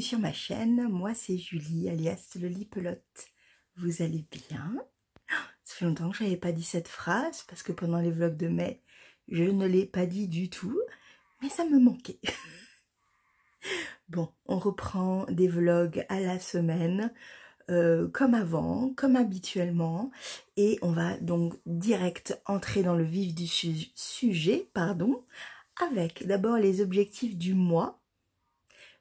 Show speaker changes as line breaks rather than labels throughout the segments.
sur ma chaîne, moi c'est Julie alias Lolipelote. Vous allez bien? Ça fait longtemps que je n'avais pas dit cette phrase parce que pendant les vlogs de mai, je ne l'ai pas dit du tout, mais ça me manquait. Bon, on reprend des vlogs à la semaine, comme avant, comme habituellement, et on va donc direct entrer dans le vif du sujet, pardon, avec d'abord les objectifs du mois.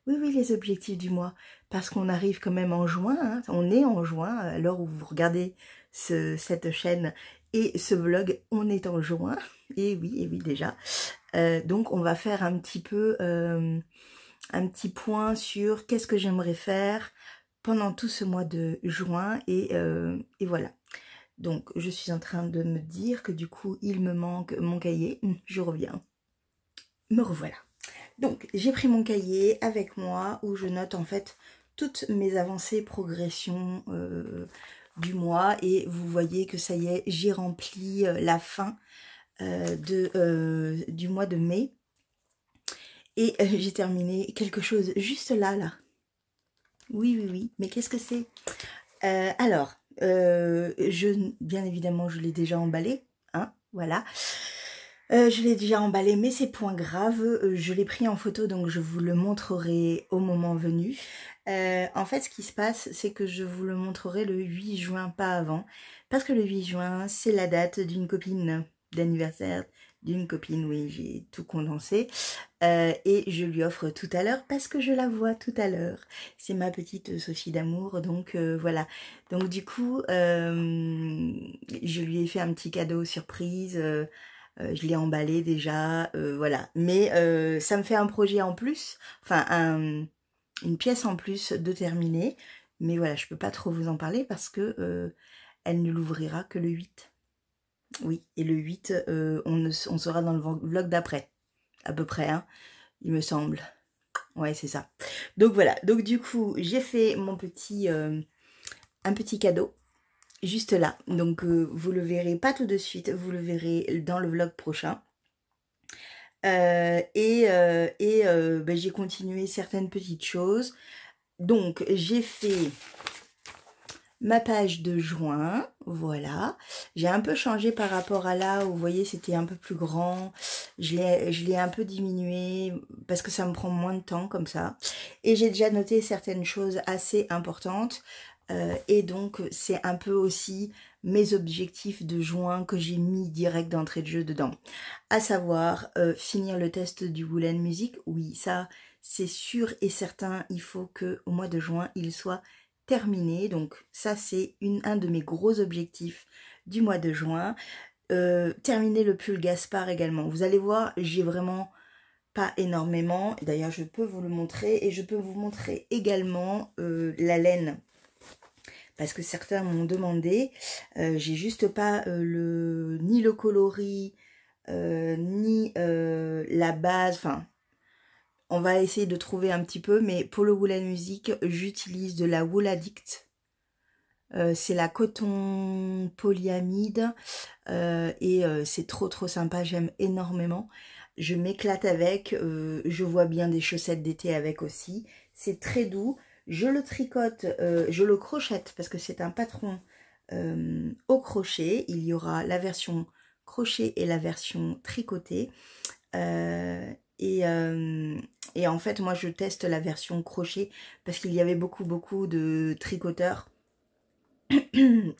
Oui, les objectifs du mois, parce qu'on arrive quand même en juin, hein, on est en juin, à l'heure où vous regardez cette chaîne et ce vlog, on est en juin, et oui déjà. Donc on va faire un petit peu, un petit point sur qu'est-ce que j'aimerais faire pendant tout ce mois de juin, et voilà. Donc je suis en train de me dire que du coup il me manque mon cahier, je reviens, me revoilà. Donc j'ai pris mon cahier avec moi où je note en fait toutes mes avancées, progressions du mois, et vous voyez que ça y est, j'ai rempli la fin du mois de mai, et j'ai terminé quelque chose juste là. Oui, mais qu'est-ce que c'est? Alors, bien évidemment je l'ai déjà emballé, hein, voilà. Je l'ai déjà emballé, mais c'est point grave, je l'ai pris en photo, donc je vous le montrerai au moment venu. En fait, ce qui se passe, c'est que je vous le montrerai le 8 juin, pas avant, parce que le 8 juin, c'est la date d'une copine, d'anniversaire d'une copine, oui, j'ai tout condensé, et je lui offre tout à l'heure, parce que je la vois tout à l'heure. C'est ma petite Sophie d'amour, donc voilà. Donc du coup, je lui ai fait un petit cadeau surprise, je l'ai emballé déjà, voilà. Mais ça me fait un projet en plus, enfin une pièce en plus de terminer. Mais voilà, je peux pas trop vous en parler parce que elle ne l'ouvrira que le 8. Oui, et le 8, on sera dans le vlog d'après, à peu près, hein, il me semble. Ouais, c'est ça. Donc voilà, donc du coup, j'ai fait mon petit, un petit cadeau. Juste là, donc vous le verrez pas tout de suite, vous le verrez dans le vlog prochain. Ben, j'ai continué certaines petites choses. Donc j'ai fait ma page de juin, voilà. J'ai un peu changé par rapport à là où vous voyez c'était un peu plus grand. Je l'ai un peu diminué parce que ça me prend moins de temps comme ça. Et j'ai déjà noté certaines choses assez importantes. Et donc c'est un peu aussi mes objectifs de juin que j'ai mis direct d'entrée de jeu dedans. À savoir finir le test du Wool & Music. Oui, ça c'est sûr et certain, il faut que au mois de juin il soit terminé. Donc ça c'est un de mes gros objectifs du mois de juin. Terminer le pull Gaspard également. Vous allez voir, j'ai vraiment pas énormément. D'ailleurs je peux vous le montrer, et je peux vous montrer également la laine. Parce que certains m'ont demandé, j'ai juste pas ni le coloris, ni la base, enfin, on va essayer de trouver un petit peu, mais pour le Wool & Music, j'utilise de la Wool Addict. C'est la coton polyamide, et c'est trop sympa, j'aime énormément. Je m'éclate avec, je vois bien des chaussettes d'été avec aussi. C'est très doux. Je le tricote, je le crochette parce que c'est un patron au crochet. Il y aura la version crochet et la version tricotée. Et en fait, moi, je teste la version crochet parce qu'il y avait beaucoup de tricoteurs.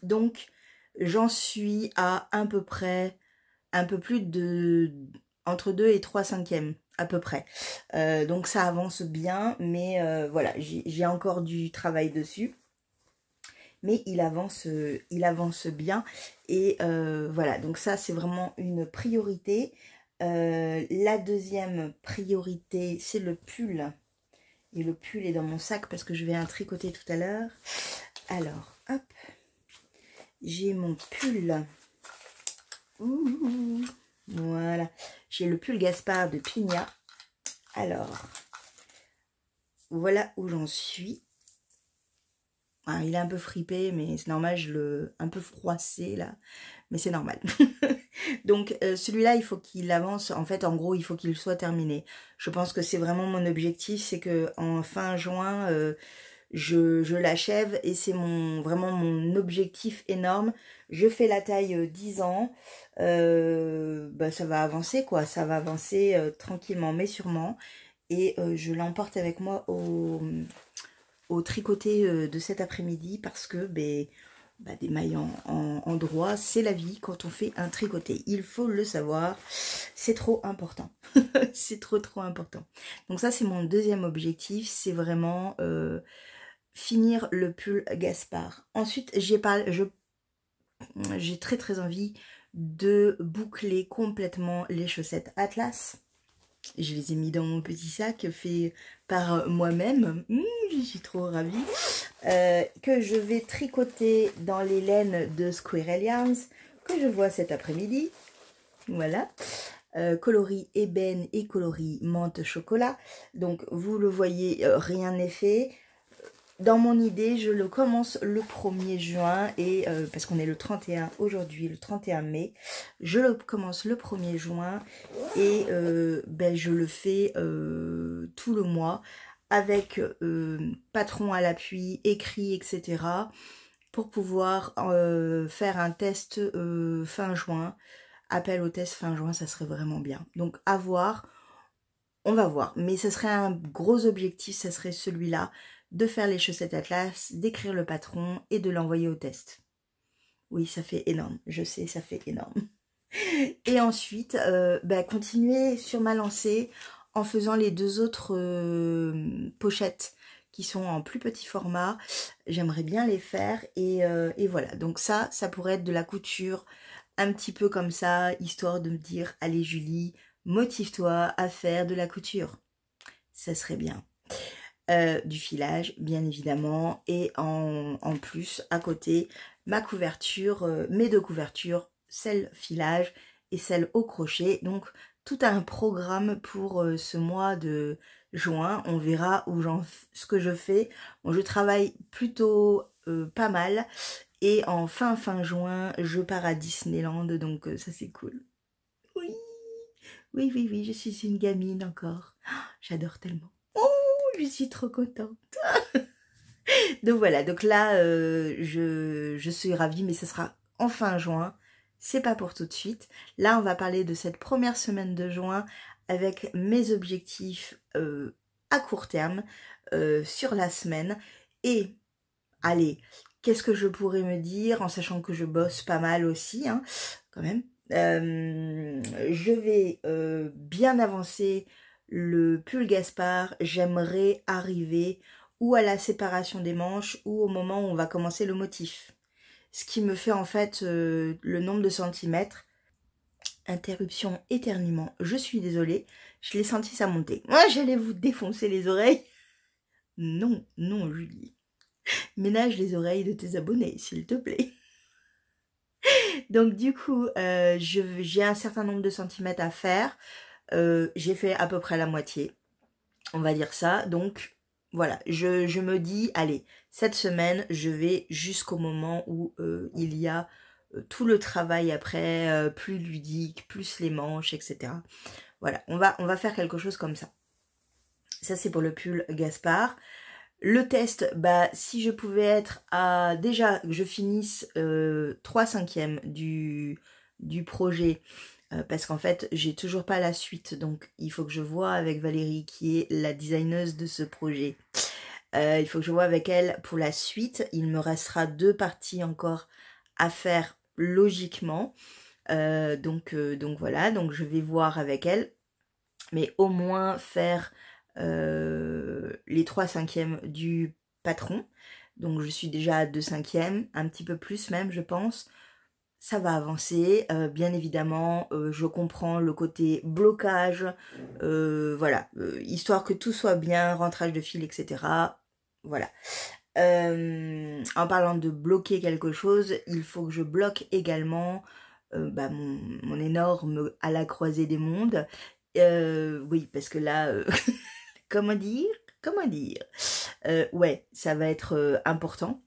Donc, j'en suis à peu près, un peu plus de entre 2 et 3 cinquièmes à peu près. Donc ça avance bien, mais voilà, j'ai encore du travail dessus. Mais il avance bien. Et voilà, donc ça c'est vraiment une priorité. La deuxième priorité, c'est le pull. Et le pull est dans mon sac parce que je vais un tricoter tout à l'heure. Alors, hop, j'ai mon pull. Ouh. Voilà, j'ai le pull Gaspard de Pigna. Alors, voilà où j'en suis. Ah, il est un peu fripé, mais c'est normal, je le un peu froissé là, mais c'est normal. Donc celui-là, il faut qu'il avance. En fait, en gros, il faut qu'il soit terminé. Je pense que c'est vraiment mon objectif, c'est que en fin juin, je l'achève et c'est vraiment mon objectif énorme. Je fais la taille 10 ans. Bah, ça va avancer, quoi. Ça va avancer tranquillement, mais sûrement. Et je l'emporte avec moi au tricoté de cet après-midi parce que des mailles en droit, c'est la vie quand on fait un tricoté. Il faut le savoir, c'est trop important. C'est trop important. Donc ça, c'est mon deuxième objectif, c'est vraiment finir le pull Gaspard. Ensuite, j'ai très envie de boucler complètement les chaussettes Atlas. Je les ai mis dans mon petit sac fait par moi-même. Je suis trop ravie. Que je vais tricoter dans les laines de Squirrel Yarns que je vois cet après-midi. Voilà. Coloris ébène et coloris menthe chocolat. Donc vous le voyez, rien n'est fait. Dans mon idée, je le commence le 1er juin, et parce qu'on est le 31 aujourd'hui, le 31 mai, je le commence le 1er juin, et je le fais tout le mois, avec patron à l'appui, écrit, etc., pour pouvoir faire un test fin juin. Appel au test fin juin, ça serait vraiment bien. Donc à voir, on va voir. Mais ce serait un gros objectif, ça serait celui-là, de faire les chaussettes Atlas, d'écrire le patron et de l'envoyer au test. Oui, ça fait énorme, je sais, ça fait énorme. Et ensuite, continuer sur ma lancée en faisant les 2 autres pochettes qui sont en plus petit format. J'aimerais bien les faire et voilà. Donc ça pourrait être de la couture un petit peu comme ça, histoire de me dire, allez Julie, motive-toi à faire de la couture. Ça serait bien. Du filage bien évidemment, et en plus à côté ma couverture, mes 2 couvertures, celle filage et celle au crochet. Donc tout un programme pour ce mois de juin. On verra ce que je fais. Bon, je travaille plutôt pas mal, et en fin juin je pars à Disneyland, donc ça c'est cool. Oui, je suis une gamine encore. J'adore tellement. Je suis trop contente. Donc voilà, donc là, je suis ravie, mais ce sera en fin juin. C'est pas pour tout de suite. Là, on va parler de cette première semaine de juin avec mes objectifs à court terme sur la semaine. Et, allez, qu'est-ce que je pourrais me dire en sachant que je bosse pas mal aussi, hein, quand même. Je vais bien avancer le pull Gaspard. J'aimerais arriver ou à la séparation des manches ou au moment où on va commencer le motif. Ce qui me fait en fait le nombre de centimètres. Interruption éternuement, je suis désolée, je l'ai senti ça monter. Moi j'allais vous défoncer les oreilles. Non, Julie. Ménage les oreilles de tes abonnés, s'il te plaît. Donc du coup, j'ai un certain nombre de centimètres à faire. J'ai fait à peu près la moitié, on va dire ça. Donc voilà, je me dis, allez, cette semaine, je vais jusqu'au moment où il y a tout le travail après, plus ludique, plus les manches, etc. Voilà, on va faire quelque chose comme ça. Ça, c'est pour le pull Gaspard. Le test, si je pouvais être à... Déjà, que je finisse 3/5 du projet, parce qu'en fait, j'ai toujours pas la suite. Donc, il faut que je vois avec Valérie, qui est la designeuse de ce projet. Il faut que je vois avec elle pour la suite. Il me restera 2 parties encore à faire logiquement. Donc voilà, donc je vais voir avec elle. Mais au moins faire les 3/5 du patron. Donc je suis déjà à 2/5, un petit peu plus même, je pense. Ça va avancer, bien évidemment, je comprends le côté blocage, voilà, histoire que tout soit bien, rentrage de fil, etc. Voilà. En parlant de bloquer quelque chose, il faut que je bloque également mon énorme à la croisée des mondes. Oui, parce que là, comment dire, ouais, ça va être important.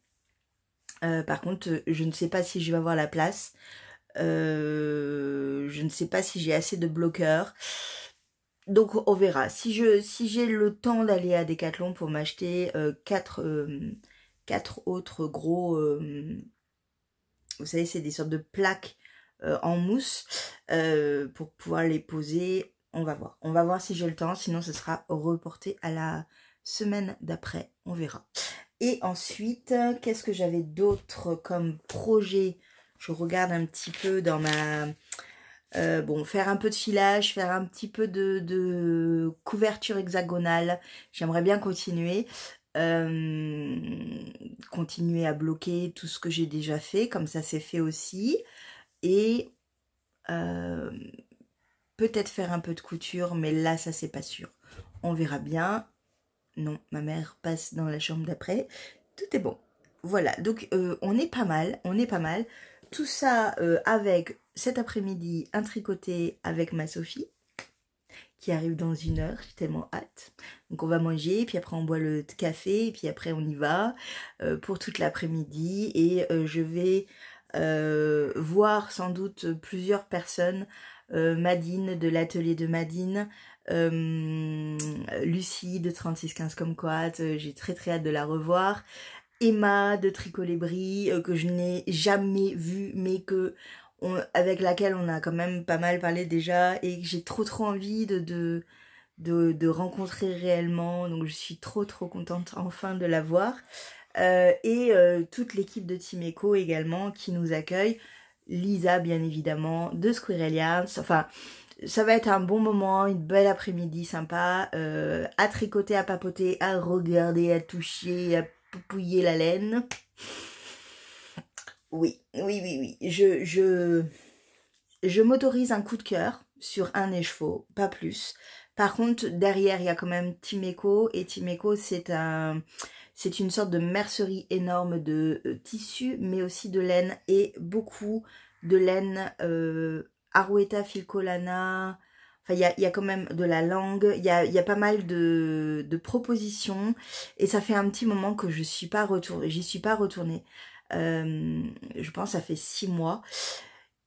Par contre, je ne sais pas si je vais avoir la place. Je ne sais pas si j'ai assez de bloqueurs. Donc on verra. Si j'ai le temps d'aller à Decathlon pour m'acheter 4 autres gros... vous savez, c'est des sortes de plaques en mousse pour pouvoir les poser. On va voir. On va voir si j'ai le temps. Sinon, ce sera reporté à la semaine d'après. On verra. Et ensuite, qu'est-ce que j'avais d'autre comme projet? Je regarde un petit peu dans ma... bon, faire un peu de filage, faire un petit peu de couverture hexagonale. J'aimerais bien continuer. Continuer à bloquer tout ce que j'ai déjà fait, comme ça c'est fait aussi. Et peut-être faire un peu de couture, mais là ça c'est pas sûr. On verra bien. Non, ma mère passe dans la chambre d'après. Tout est bon. Voilà, donc on est pas mal, on est pas mal. Tout ça avec cet après-midi un tricoté avec ma Sophie qui arrive dans 1 heure, j'ai tellement hâte. Donc on va manger, puis après on boit le café, et puis après on y va pour toute l'après-midi. Et je vais voir sans doute plusieurs personnes. Madine de l'atelier de Madine, Lucie de 3615 comme Coat, j'ai très hâte de la revoir. Emma de Tricolébri, que je n'ai jamais vue, mais avec laquelle on a quand même pas mal parlé déjà, et que j'ai trop envie de rencontrer réellement. Donc je suis trop contente enfin de la voir. Et toute l'équipe de Team Eco également qui nous accueille. Lisa bien évidemment, de Squirrel Yarns. Enfin, ça va être un bon moment, une belle après-midi sympa, à tricoter, à papoter, à regarder, à toucher, à poupouiller la laine. Oui. Je m'autorise un coup de cœur sur un écheveau, pas plus. Par contre, derrière, il y a quand même Team Eco, et Team Eco, c'est une sorte de mercerie énorme de tissu, mais aussi de laine, et beaucoup de laine Arouetta, Filcolana. Enfin, il y a quand même de la langue, il y a pas mal de propositions, et ça fait un petit moment que j'y suis pas retournée. Je pense que ça fait 6 mois.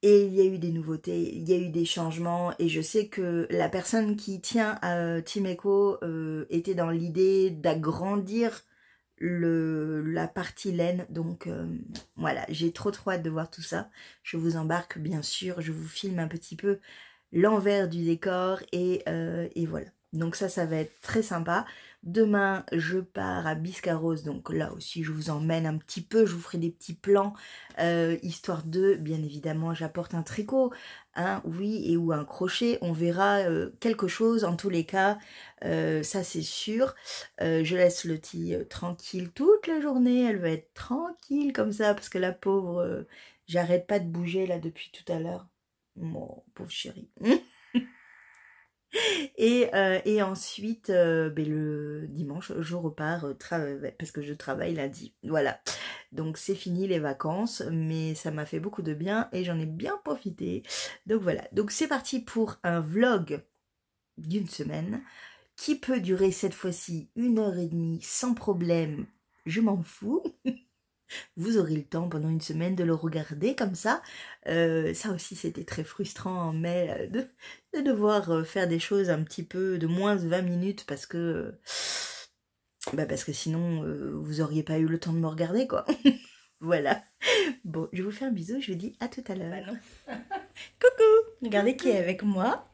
Et il y a eu des nouveautés, il y a eu des changements, et je sais que la personne qui tient à Team Eco était dans l'idée d'agrandir la partie laine. Donc voilà, j'ai trop hâte de voir tout ça. Je vous embarque bien sûr, je vous filme un petit peu l'envers du décor, et voilà. Donc ça va être très sympa. Demain, je pars à Biscarrosse, donc là aussi, je vous emmène un petit peu, je vous ferai des petits plans, histoire de, bien évidemment, j'apporte un tricot, hein, oui, et ou un crochet, on verra quelque chose, en tous les cas, ça c'est sûr. Je laisse Lottie tranquille toute la journée, elle va être tranquille comme ça, parce que la pauvre, j'arrête pas de bouger là depuis tout à l'heure. Mon pauvre chéri. Et ensuite, le dimanche, je repars parce que je travaille lundi. Voilà. Donc c'est fini les vacances, mais ça m'a fait beaucoup de bien et j'en ai bien profité. Donc voilà. Donc c'est parti pour un vlog d'1 semaine qui peut durer cette fois-ci 1h30 sans problème. Je m'en fous. Vous aurez le temps pendant 1 semaine de le regarder comme ça. Ça aussi c'était très frustrant en mai de devoir faire des choses un petit peu de moins de 20 minutes parce que sinon vous auriez pas eu le temps de me regarder quoi. Voilà. Bon, je vous fais un bisou, je vous dis à tout à l'heure. Coucou, regardez qui est avec moi.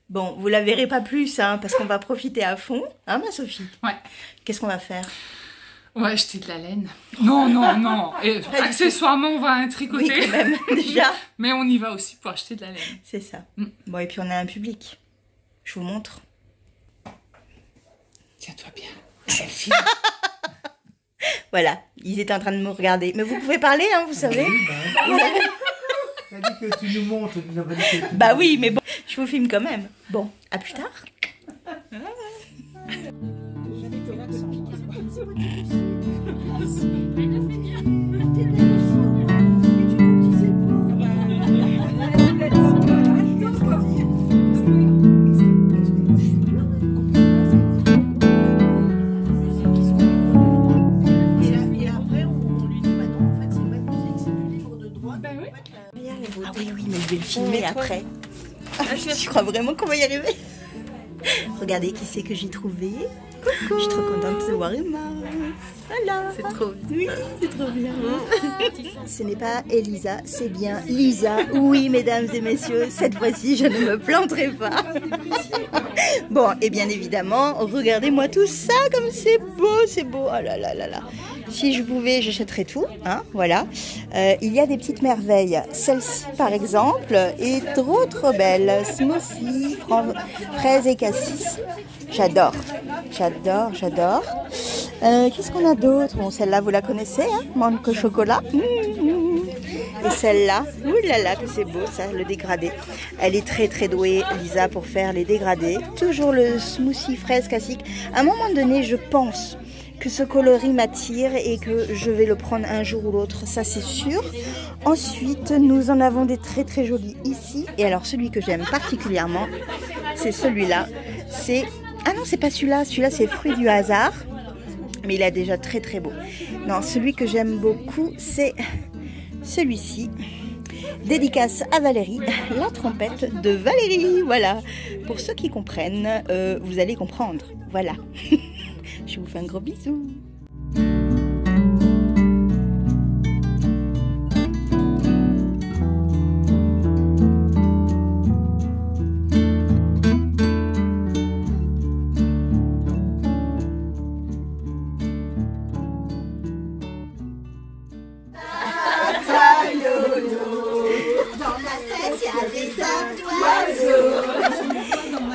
Bon, vous la verrez pas plus, hein, parce qu'on va profiter à fond. Hein, ma Sophie?
Ouais.
Qu'est-ce qu'on va faire?
On va acheter de la laine. Non. Et, accessoirement, on va tricoter.
Oui, quand même, déjà.
Mais on y va aussi pour acheter de la laine.
C'est ça. Bon, et puis on a un public. Je vous montre.
Tiens-toi bien.
Selfie. Voilà, ils étaient en train de me regarder. Mais vous pouvez parler, hein, vous savez.
Oui,
Vous savez.
t'as dit que tu nous montres.
Bah oui, mais bon, je vous filme quand même. Bon, à plus tard. Et après, on lui dit, bah non, en fait, c'est pas Ah oui, oui, mais je vais le filmer après. Tu crois vraiment qu'on va y arriver? Regardez qui c'est que j'ai trouvé. Je suis trop contente de voir Emma. Voilà. C'est trop bien. Oui, c'est trop bien. Ce n'est pas Elisa, c'est bien Lisa. Oui, mesdames et messieurs, cette fois-ci, je ne me planterai pas. Bon, et bien évidemment, regardez-moi tout ça, comme c'est beau, c'est beau. Oh là là là là. Si je pouvais, j'achèterais tout. Hein, voilà. Il y a des petites merveilles. Celle-ci, par exemple, est trop trop belle. Smoothie, fraises et cassis. J'adore. J'adore, j'adore. Qu'est-ce qu'on a d'autre? Bon, celle-là, vous la connaissez, hein, manque au chocolat. Et celle-là, oulala, que c'est beau ça, le dégradé. Elle est très très douée, Lisa, pour faire les dégradés. Toujours le smoothie fraise classique. À un moment donné, je pense que ce coloris m'attire et que je vais le prendre un jour ou l'autre, ça c'est sûr. Ensuite, nous en avons des très très jolis ici. Et alors, celui que j'aime particulièrement, c'est celui-là. C'est... Ah non, c'est pas celui-là. Celui-là, c'est fruit du hasard. Mais il est déjà très très beau. Non, celui que j'aime beaucoup, c'est celui-ci. Dédicace à Valérie, la trompette de Valérie. Voilà. Pour ceux qui comprennent, vous allez comprendre. Voilà. Je vous fais un gros bisou.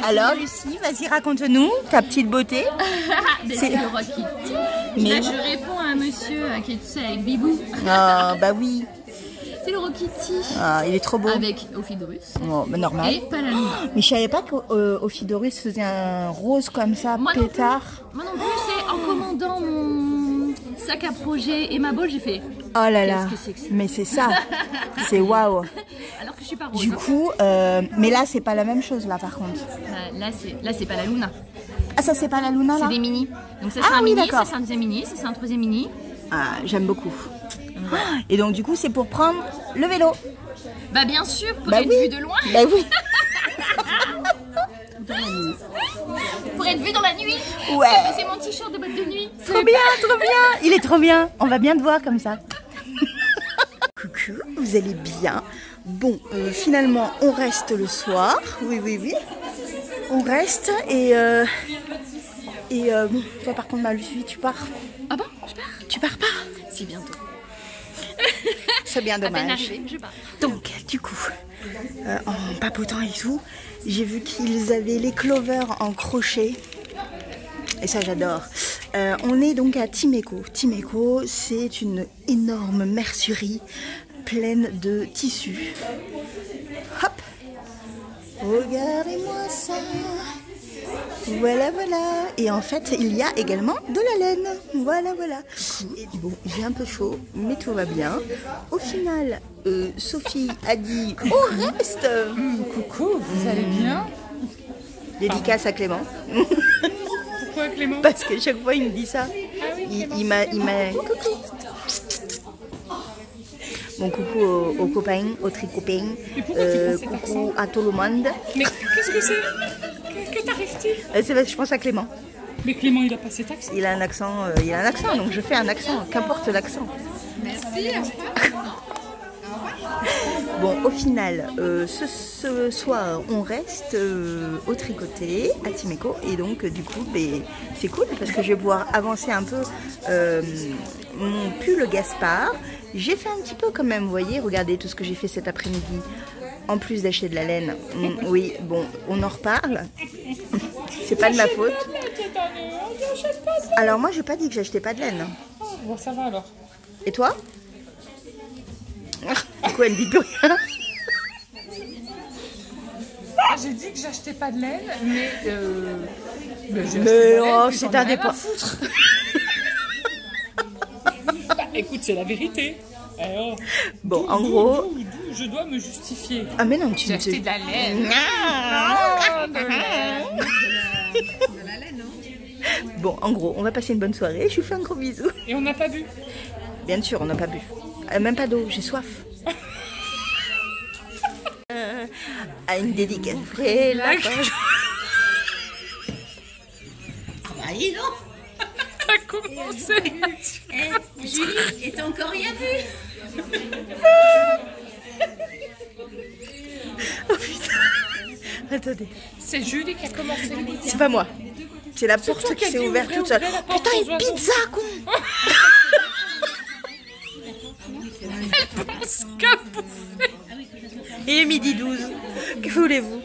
Alors Lucie, vas-y, raconte-nous ta petite beauté.
C'est le Rocky.
Mais...
Là, je réponds à un monsieur qui est tout seul avec Bibou.
Ah bah oui.
C'est le Rockity.
Ah, il est trop beau.
Avec Ophidorus.
Oh, bah normal.
Et Palaluna.
Mais je savais pas qu'Ophidorus faisait un rose comme ça,
Moi
pétard.
Moi non plus, c'est en commandant mon sac à projet et ma bolle, j'ai fait.
Oh là là.
Qu'est-ce que c'est que ça?
Mais c'est ça. C'est waouh.
Alors que je suis pas rose.
Du coup, mais là c'est pas la même chose là par contre.
Là, c'est Palaluna.
Ah ça c'est pas la Luna là?
C'est des mini. Donc ça c'est un
oui,
mini,
d'accord.
ça c'est un deuxième mini, ça c'est un troisième mini.
Ah j'aime beaucoup. Et donc du coup c'est pour prendre le vélo.
Bah bien sûr, pour
Bah
être
oui.
vu de loin.
Bah oui.
Pour être vu dans la nuit.
Ouais.
C'est mon t-shirt de boîte de nuit.
Trop bien, trop bien. Il est trop bien. On va bien te voir comme ça. Coucou, vous allez bien? Bon, finalement, on reste le soir. Oui, oui, oui. On reste et bon, toi par contre, Lucie, tu pars.
Ah bon, je pars?
Tu pars pas?
Si, bientôt.
C'est bien
À peine
dommage.
arrivée, je pars.
Donc, du coup, en papotant et tout, j'ai vu qu'ils avaient les clovers en crochet. Et ça, j'adore. On est donc à Timeco. Timeco, c'est une énorme mercerie pleine de tissus. Hop! Regardez-moi ça! Voilà, voilà. Et en fait, il y a également de la laine. Voilà, voilà. Et bon, j'ai un peu chaud, mais tout va bien. Au final, Sophie a dit « On reste !»
Coucou, vous allez bien?
Dédicace à Clément.
Pourquoi Clément?
Parce que chaque fois, il me dit ça. Il m'a... Coucou. Bon, coucou aux copains, aux tricopains. Coucou à tout le monde.
Mais qu'est-ce que c'est? Que t'arrive-t-il?
C'est parce que je pense à Clément.
Mais Clément, il a pas cet accent.
Il a un accent, donc je fais un accent, qu'importe l'accent.
Merci.
Bon, au final, ce soir, on reste au tricoté à Timeco. Et donc, du coup, c'est cool parce que je vais pouvoir avancer un peu mon pull Gaspard. J'ai fait un petit peu quand même, vous voyez, regardez tout ce que j'ai fait cet après-midi. En plus d'acheter de la laine. Oui, bon, on en reparle. C'est pas de ma faute. Alors moi, j'ai pas dit que j'achetais pas de laine.
Bon, ça va alors.
Et toi? Du coup, elle ne dit plus rien.
J'ai dit que j'achetais pas de laine, mais j'ai acheté de
Mais
la laine,
oh,
puis
c'est
j'en ai
un
rien à
départ.
foutre. Bah, écoute, c'est la vérité. Eh oh.
Bon, en gros...
D'où je dois me justifier.
Ah mais non, tu
J'ai
me
acheté de la laine.
Ah.
De la laine.
Bon, en gros, on va passer une bonne soirée. Je vous fais un gros bisou.
Et on n'a pas bu.
Bien sûr, on n'a pas bu. Même pas d'eau, j'ai soif. À une dédicace vraie lapin. Ah bah dis donc.
T'as commencé.
Julie, et t'as encore rien vu?
Oh putain. Attendez.
C'est Julie qui a commencé.
C'est pas moi. C'est la porte qui s'est ouverte toute seule. Putain, une pizza, con. Il est midi 12. Que voulez-vous?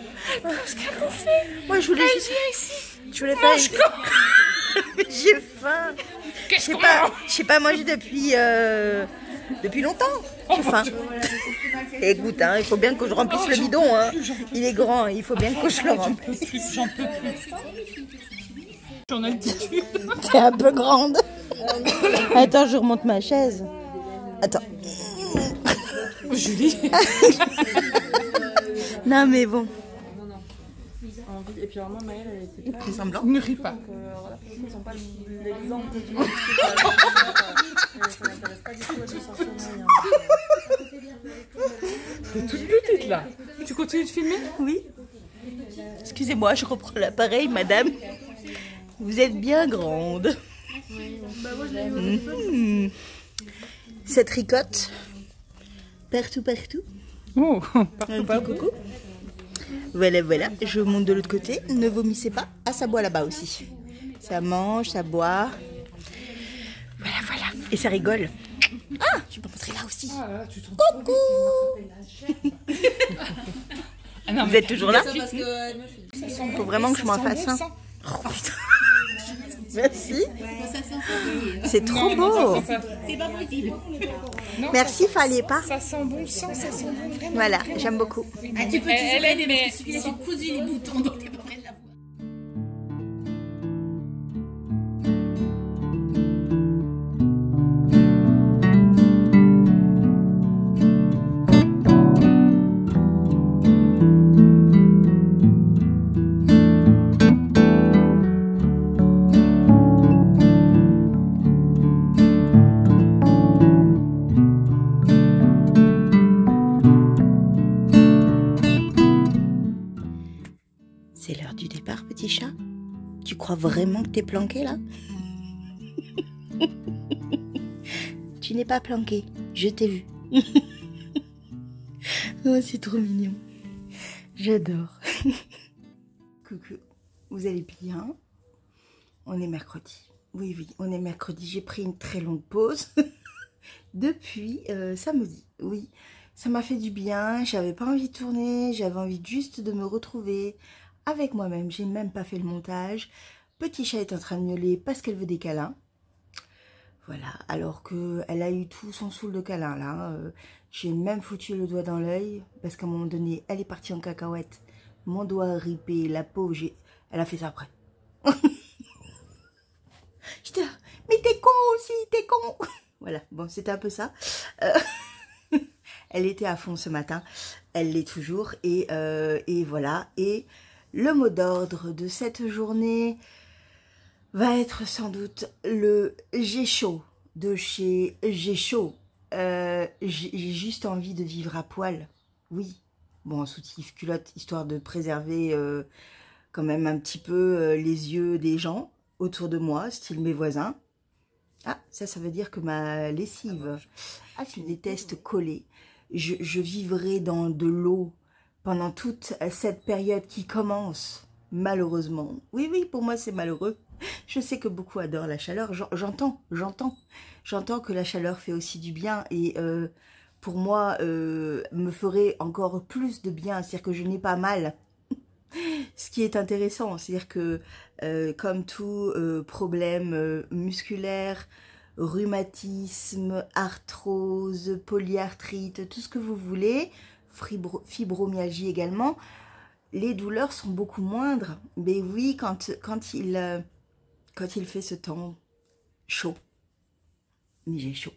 Moi, je voulais juste... Je voulais faire... J'ai faim. Je sais pas manger depuis longtemps. J'ai faim. Et écoute, hein, il faut bien que je remplisse le bidon. Hein. Il est grand, il faut bien que je le remplisse.
J'en peux plus. J'en ai le titu.
T'es un peu grande. Attends, je remonte ma chaise. Attends.
Julie.
Non, mais bon.
Et puis vraiment Maëlle elle était pas
Semblant.
Ne ris pas.
voilà, ils n'ont pas l'exemple du monde. Ça n'intéresse pas du tout à sensationner.
T'es toute petite là. Tu continues de filmer?
Oui. Excusez-moi, je reprends l'appareil, madame. Vous êtes bien grande. Cette ricotte. Partout.
Oh,
Un petit coucou. Voilà, je monte de l'autre côté. Ne vomissez pas. Ah, ça boit là-bas aussi. Ça mange, ça boit. Voilà. Et ça rigole. Ah, je peux montrer là aussi. Coucou.
Ah non,
Vous
mais
êtes toujours là?
il
Faut vraiment que je m'en fasse un. Oh, putain. Merci. C'est trop beau.
C'est pas possible.
Merci, fallait pas.
Ça sent bon sang, ça sent bon vraiment.
Voilà, j'aime beaucoup.
Ah, tu peux
Elle
toujours
aime,
aider
mais
parce que celui-là j'ai cousu les boutons donc t'es pas près de la voir.
C'est l'heure du départ, petit chat. Tu crois vraiment que t'es planqué là? Tu n'es pas planqué, je t'ai vu. Oh, c'est trop mignon. J'adore. Coucou, vous allez bien? On est mercredi. Oui, on est mercredi. J'ai pris une très longue pause depuis samedi. Oui, ça m'a fait du bien. J'avais pas envie de tourner. J'avais envie juste de me retrouver avec moi-même. J'ai même pas fait le montage. Petit chat est en train de miauler parce qu'elle veut des câlins. Voilà, alors qu'elle a eu tout son saoul de câlins là. J'ai même foutu le doigt dans l'œil parce qu'à un moment donné, elle est partie en cacahuète. Mon doigt a ripé, la pauvre, elle a fait ça après. J'étais là, mais t'es con aussi, t'es con. Voilà, bon, c'était un peu ça. Elle était à fond ce matin, elle l'est toujours. Et voilà, et le mot d'ordre de cette journée va être sans doute le j'ai chaud de chez j'ai chaud. J'ai juste envie de vivre à poil. Oui, bon, en soutif culotte, histoire de préserver quand même un petit peu les yeux des gens autour de moi, style mes voisins. Ah, ça veut dire que ma lessive a fini des tests collés. Je vivrai dans de l'eau pendant toute cette période qui commence, malheureusement. Oui, pour moi c'est malheureux. Je sais que beaucoup adorent la chaleur. J'entends que la chaleur fait aussi du bien et pour moi me ferait encore plus de bien. C'est-à-dire que je n'ai pas mal. Ce qui est intéressant, c'est-à-dire que comme tout problème musculaire, rhumatisme, arthrose, polyarthrite, tout ce que vous voulez, fibromyalgie également, les douleurs sont beaucoup moindres. Mais oui, quand il fait ce temps chaud, mais j'ai chaud,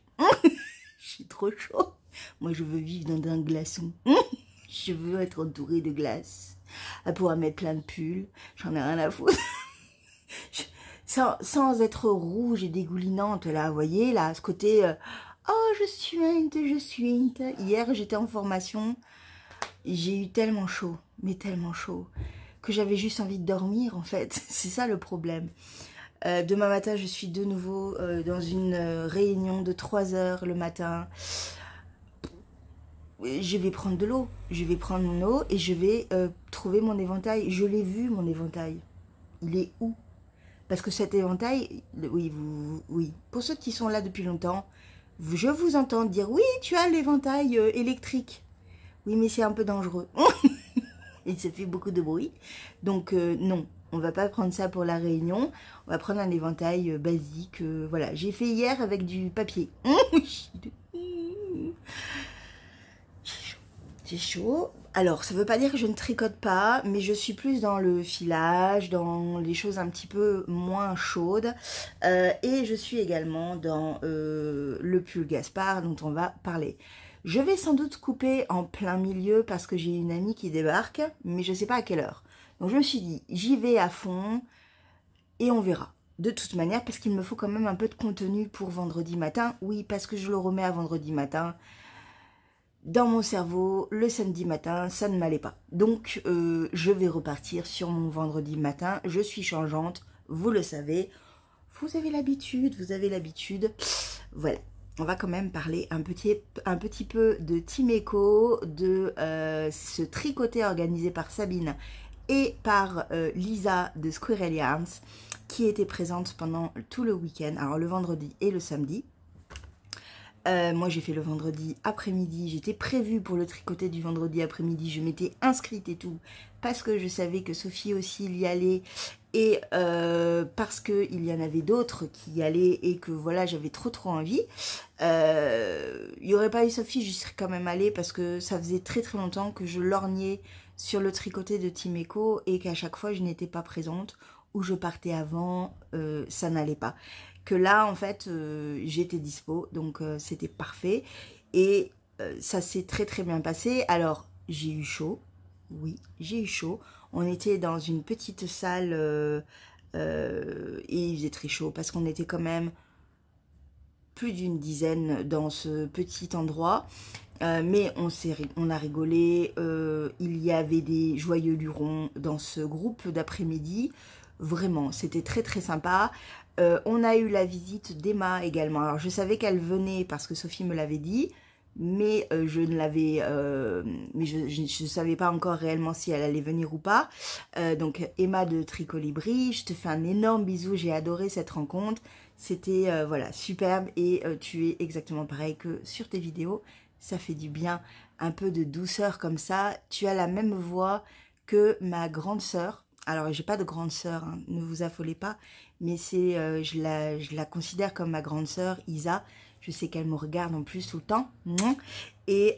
j'ai trop chaud. Moi je veux vivre dans un glaçon, je veux être entourée de glace, à pouvoir mettre plein de pulls, j'en ai rien à foutre. Sans être rouge et dégoulinante là, vous voyez là, ce côté oh je suinte. Hier j'étais en formation J'ai eu tellement chaud, mais tellement chaud, que j'avais juste envie de dormir en fait. C'est ça le problème. Demain matin, je suis de nouveau dans une réunion de 3 heures le matin. Je vais prendre de l'eau. Je vais prendre mon eau et je vais trouver mon éventail. Je l'ai vu, mon éventail. Il est où? Parce que cet éventail, oui, oui. Pour ceux qui sont là depuis longtemps, je vous entends dire, oui, tu as l'éventail électrique. Oui, mais c'est un peu dangereux. Il se fait beaucoup de bruit. Donc, non, on va pas prendre ça pour la réunion. On va prendre un éventail basique. Voilà, j'ai fait hier avec du papier. J'ai chaud. Alors, ça veut pas dire que je ne tricote pas, mais je suis plus dans le filage, dans les choses un petit peu moins chaudes. Et je suis également dans le pull Gaspard dont on va parler. Je vais sans doute couper en plein milieu parce que j'ai une amie qui débarque, mais je ne sais pas à quelle heure. Donc je me suis dit, j'y vais à fond et on verra. De toute manière, parce qu'il me faut quand même un peu de contenu pour vendredi matin. Oui, parce que je le remets à vendredi matin. Dans mon cerveau, le samedi matin, ça ne m'allait pas. Donc, je vais repartir sur mon vendredi matin. Je suis changeante, vous le savez. Vous avez l'habitude, vous avez l'habitude. Voilà. On va quand même parler un petit peu de Timeco, de ce tricoté organisé par Sabine et par Lisa de Squirrel Yarns, qui était présente pendant tout le week-end, alors le vendredi et le samedi. Moi j'ai fait le vendredi après-midi, j'étais prévue pour le tricoter du vendredi après-midi, je m'étais inscrite et tout, parce que je savais que Sophie aussi y allait, et parce qu'il y en avait d'autres qui y allaient, et que voilà, j'avais trop envie. Il n'y aurait pas eu Sophie, j'y serais quand même allée, parce que ça faisait très longtemps que je lorgnais sur le tricoté de Timeco, et qu'à chaque fois je n'étais pas présente, ou je partais avant, ça n'allait pas. Que là en fait j'étais dispo, donc c'était parfait, et ça s'est très bien passé. Alors j'ai eu chaud, oui j'ai eu chaud, on était dans une petite salle et il faisait très chaud parce qu'on était quand même plus d'une dizaine dans ce petit endroit, mais on a rigolé, il y avait des joyeux lurons dans ce groupe d'après-midi, vraiment c'était très sympa. On a eu la visite d'Emma également. Alors je savais qu'elle venait parce que Sophie me l'avait dit, mais je ne savais pas encore réellement si elle allait venir ou pas. Donc Emma de Tricolibri, je te fais un énorme bisou, j'ai adoré cette rencontre. C'était voilà, superbe, et tu es exactement pareil que sur tes vidéos. Ça fait du bien, un peu de douceur comme ça. Tu as la même voix que ma grande sœur. Alors, j'ai pas de grande sœur, hein, ne vous affolez pas, mais c'est, je la considère comme ma grande sœur, Isa. Je sais qu'elle me regarde en plus tout le temps. Et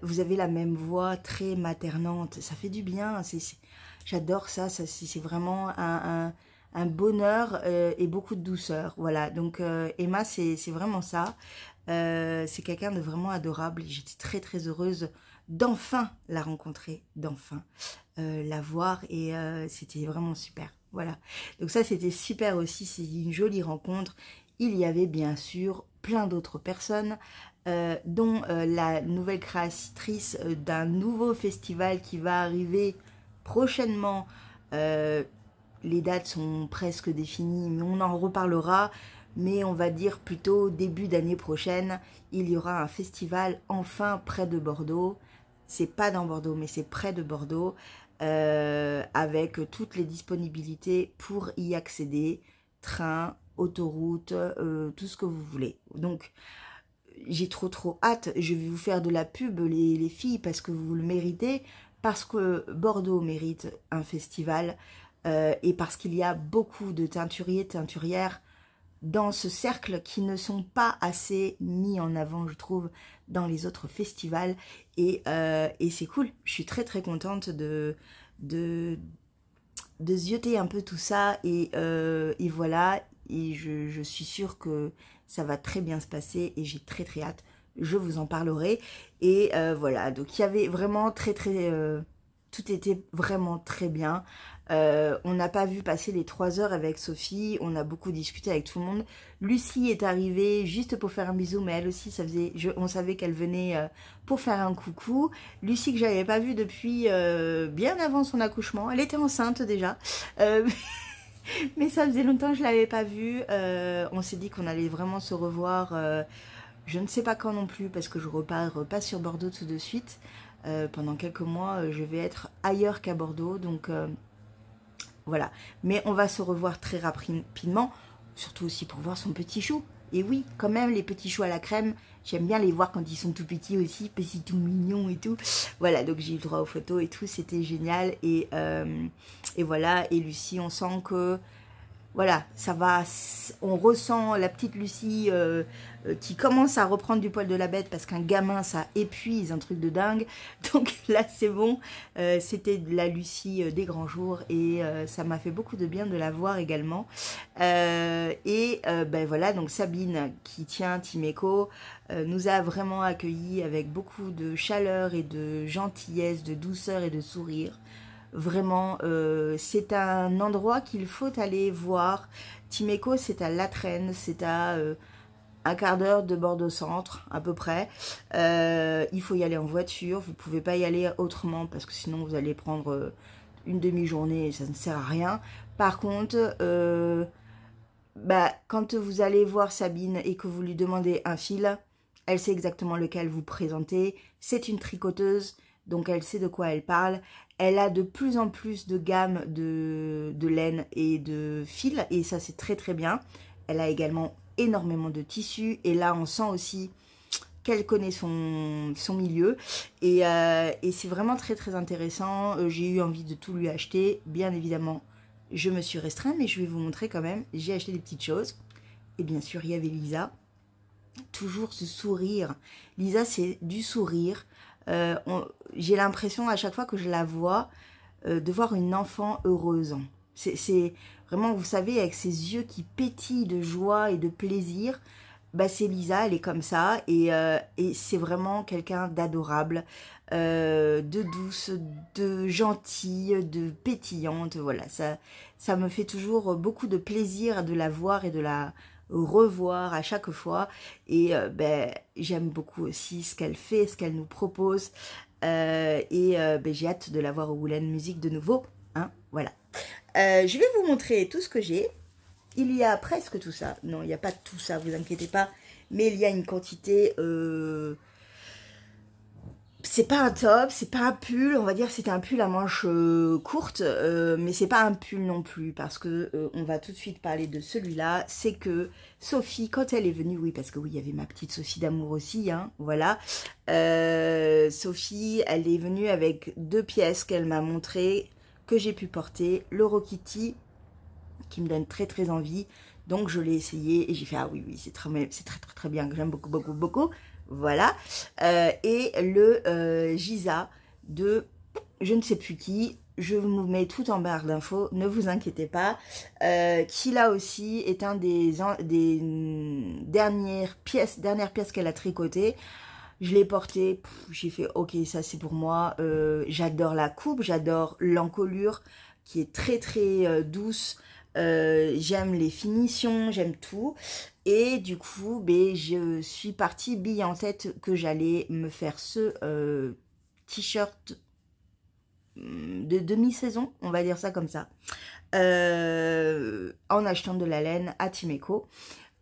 vous avez la même voix très maternante. Ça fait du bien. J'adore ça. C'est vraiment un bonheur et beaucoup de douceur. Voilà. Donc, Emma, c'est vraiment ça. C'est quelqu'un de vraiment adorable. J'étais très heureuse d'enfin la rencontrer, d'enfin la voir, et c'était vraiment super. Voilà, donc ça c'était super aussi, c'est une jolie rencontre. Il y avait bien sûr plein d'autres personnes, dont la nouvelle créatrice d'un nouveau festival qui va arriver prochainement. Les dates sont presque définies, mais on en reparlera. Mais on va dire plutôt début d'année prochaine, il y aura un festival enfin près de Bordeaux. C'est pas dans Bordeaux, mais c'est près de Bordeaux, avec toutes les disponibilités pour y accéder, train, autoroute, tout ce que vous voulez. Donc, j'ai trop hâte. Je vais vous faire de la pub, les filles, parce que vous le méritez, parce que Bordeaux mérite un festival, et parce qu'il y a beaucoup de teinturiers, teinturières dans ce cercle qui ne sont pas assez mis en avant, je trouve, dans les autres festivals, et c'est cool. Je suis très contente de zioter un peu tout ça, et voilà, et je suis sûre que ça va très bien se passer, et j'ai très hâte. Je vous en parlerai, et voilà, donc il y avait vraiment tout était vraiment très bien. On n'a pas vu passer les 3 heures avec Sophie, on a beaucoup discuté avec tout le monde. Lucie est arrivée juste pour faire un bisou, mais elle aussi, on savait qu'elle venait pour faire un coucou. Lucie que j'avais pas vue depuis bien avant son accouchement, elle était enceinte déjà. Mais ça faisait longtemps que je l'avais pas vue. On s'est dit qu'on allait vraiment se revoir, je ne sais pas quand non plus, parce que je repars pas sur Bordeaux tout de suite. Pendant quelques mois, je vais être ailleurs qu'à Bordeaux, donc voilà. Mais on va se revoir très rapidement, surtout aussi pour voir son petit chou. Et oui, quand même, les petits choux à la crème, j'aime bien les voir quand ils sont tout petits aussi, petits tout mignons et tout. Voilà, donc j'ai eu le droit aux photos et tout, c'était génial. Et voilà, et Lucie, on sent que, voilà, ça va, on ressent la petite Lucie qui commence à reprendre du poil de la bête parce qu'un gamin, ça épuise, un truc de dingue. Donc là, c'est bon, c'était la Lucie des grands jours et ça m'a fait beaucoup de bien de la voir également. Ben voilà, donc Sabine qui tient Timeco nous a vraiment accueillis avec beaucoup de chaleur et de gentillesse, de douceur et de sourire. Vraiment, c'est un endroit qu'il faut aller voir. Timeco, c'est à Latresne, c'est à un quart d'heure de Bordeaux Centre, à peu près. Il faut y aller en voiture, vous ne pouvez pas y aller autrement, parce que sinon vous allez prendre une demi-journée et ça ne sert à rien. Par contre, quand vous allez voir Sabine et que vous lui demandez un fil, elle sait exactement lequel vous présenter. C'est une tricoteuse, donc elle sait de quoi elle parle. Elle a de plus en plus de gamme de laine et de fils, et ça c'est très très bien. Elle a également énormément de tissus, et là on sent aussi qu'elle connaît son milieu, et c'est vraiment très très intéressant. J'ai eu envie de tout lui acheter, bien évidemment je me suis restreinte, mais je vais vous montrer quand même. J'ai acheté des petites choses, et bien sûr il y avait Lisa, toujours ce sourire. Lisa, c'est du sourire. J'ai l'impression à chaque fois que je la vois de voir une enfant heureuse. C'est vraiment, vous savez, avec ses yeux qui pétillent de joie et de plaisir. Bah, c'est Lisa, elle est comme ça, et c'est vraiment quelqu'un d'adorable, de douce, de gentille, de pétillante. Voilà, ça me fait toujours beaucoup de plaisir de la voir et de la revoir à chaque fois, et j'aime beaucoup aussi ce qu'elle fait, ce qu'elle nous propose, j'ai hâte de la voir au Woolen Music de nouveau, hein, voilà. Je vais vous montrer tout ce que j'ai. Il y a presque tout ça, non il n'y a pas tout ça, vous inquiétez pas, mais il y a une quantité, c'est pas un top, c'est pas un pull, on va dire c'est un pull à manches courtes, mais c'est pas un pull non plus, parce que on va tout de suite parler de celui-là. C'est que Sophie, quand elle est venue, oui, parce que oui, il y avait ma petite Sophie d'amour aussi, hein, voilà. Sophie, elle est venue avec 2 pièces qu'elle m'a montrées, que j'ai pu porter, le Rokiti, qui me donne très très envie, donc je l'ai essayé, et j'ai fait, ah oui, oui, c'est très bien, que j'aime beaucoup, beaucoup, beaucoup. Là, et le Giza de je ne sais plus qui, je vous mets tout en barre d'infos, ne vous inquiétez pas, qui là aussi est un des dernières pièces qu'elle a tricoté. Je l'ai porté, j'ai fait ok, ça c'est pour moi. J'adore la coupe, j'adore l'encolure qui est très très douce. J'aime les finitions, j'aime tout, et du coup je suis partie bille en tête que j'allais me faire ce t-shirt de demi-saison, on va dire ça comme ça, en achetant de la laine à Timeco.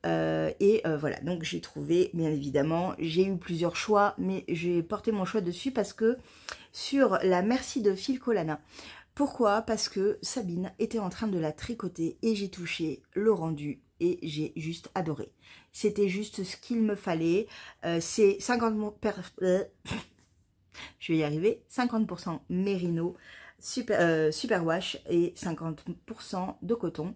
Voilà, donc j'ai trouvé, bien évidemment, j'ai eu plusieurs choix, mais j'ai porté mon choix dessus parce que sur la Merci de Filcolana. Pourquoi? Parce que Sabine était en train de la tricoter et j'ai touché le rendu et j'ai juste adoré. C'était juste ce qu'il me fallait. C'est 50%, je vais y arriver, 50% mérino, superwash et 50% de coton.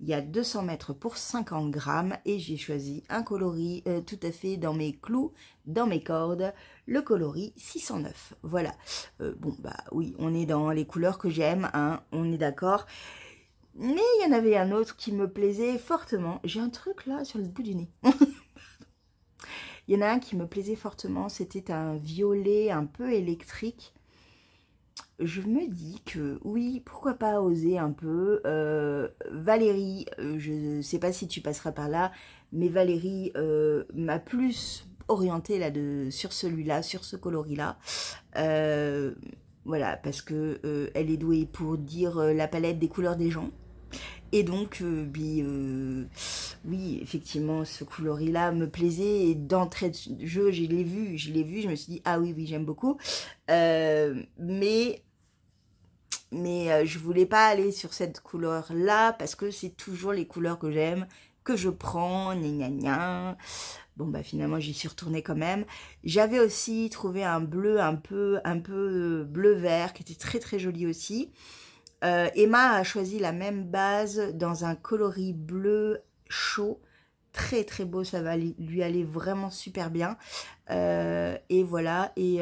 Il y a 200 mètres pour 50 grammes et j'ai choisi un coloris tout à fait dans mes clous, dans mes cordes, le coloris 609. Voilà. Bon, bah oui, on est dans les couleurs que j'aime, hein, on est d'accord. Mais il y en avait un autre qui me plaisait fortement. J'ai un truc là sur le bout du nez. Il y en a un qui me plaisait fortement, c'était un violet un peu électrique. je me dis que oui, pourquoi pas oser un peu. Valérie, je ne sais pas si tu passeras par là, mais Valérie m'a plus orientée sur celui-là, sur ce coloris-là. Voilà, parce que elle est douée pour dire la palette des couleurs des gens. Et donc, oui, effectivement, ce coloris-là me plaisait. Et d'entrée de jeu, je l'ai vu, je me suis dit, ah oui, j'aime beaucoup. Mais je voulais pas aller sur cette couleur-là parce que c'est toujours les couleurs que j'aime, que je prends, gna gna gna. Bon, bah finalement, j'y suis retournée quand même. J'avais aussi trouvé un bleu un peu bleu-vert qui était très très joli aussi. Emma a choisi la même base dans un coloris bleu chaud, très très beau, ça va lui aller vraiment super bien. Et voilà, et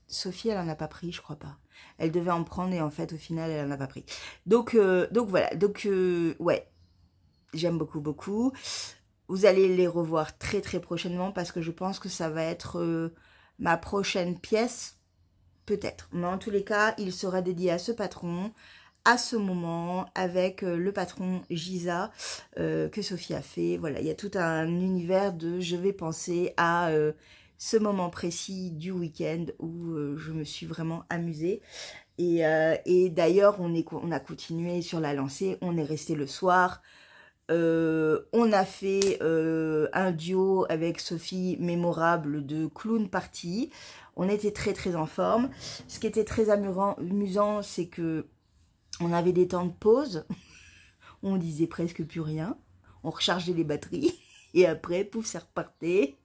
Sophie, elle en a pas pris, je crois pas. Elle devait en prendre et en fait, au final, elle en a pas pris. Donc voilà, ouais, j'aime beaucoup. Vous allez les revoir très très prochainement parce que je pense que ça va être ma prochaine pièce. Peut-être, mais en tous les cas, il sera dédié à ce patron, à ce moment, avec le patron Giza que Sophie a fait. Voilà, il y a tout un univers de je vais penser à ce moment précis du week-end où je me suis vraiment amusée. Et d'ailleurs, on a continué sur la lancée, on est resté le soir. On a fait un duo avec Sophie mémorable de Clown Party. On était très très en forme. Ce qui était très amusant, c'est que on avait des temps de pause. On disait presque plus rien. On rechargeait les batteries. Et après, pouf, ça repartait.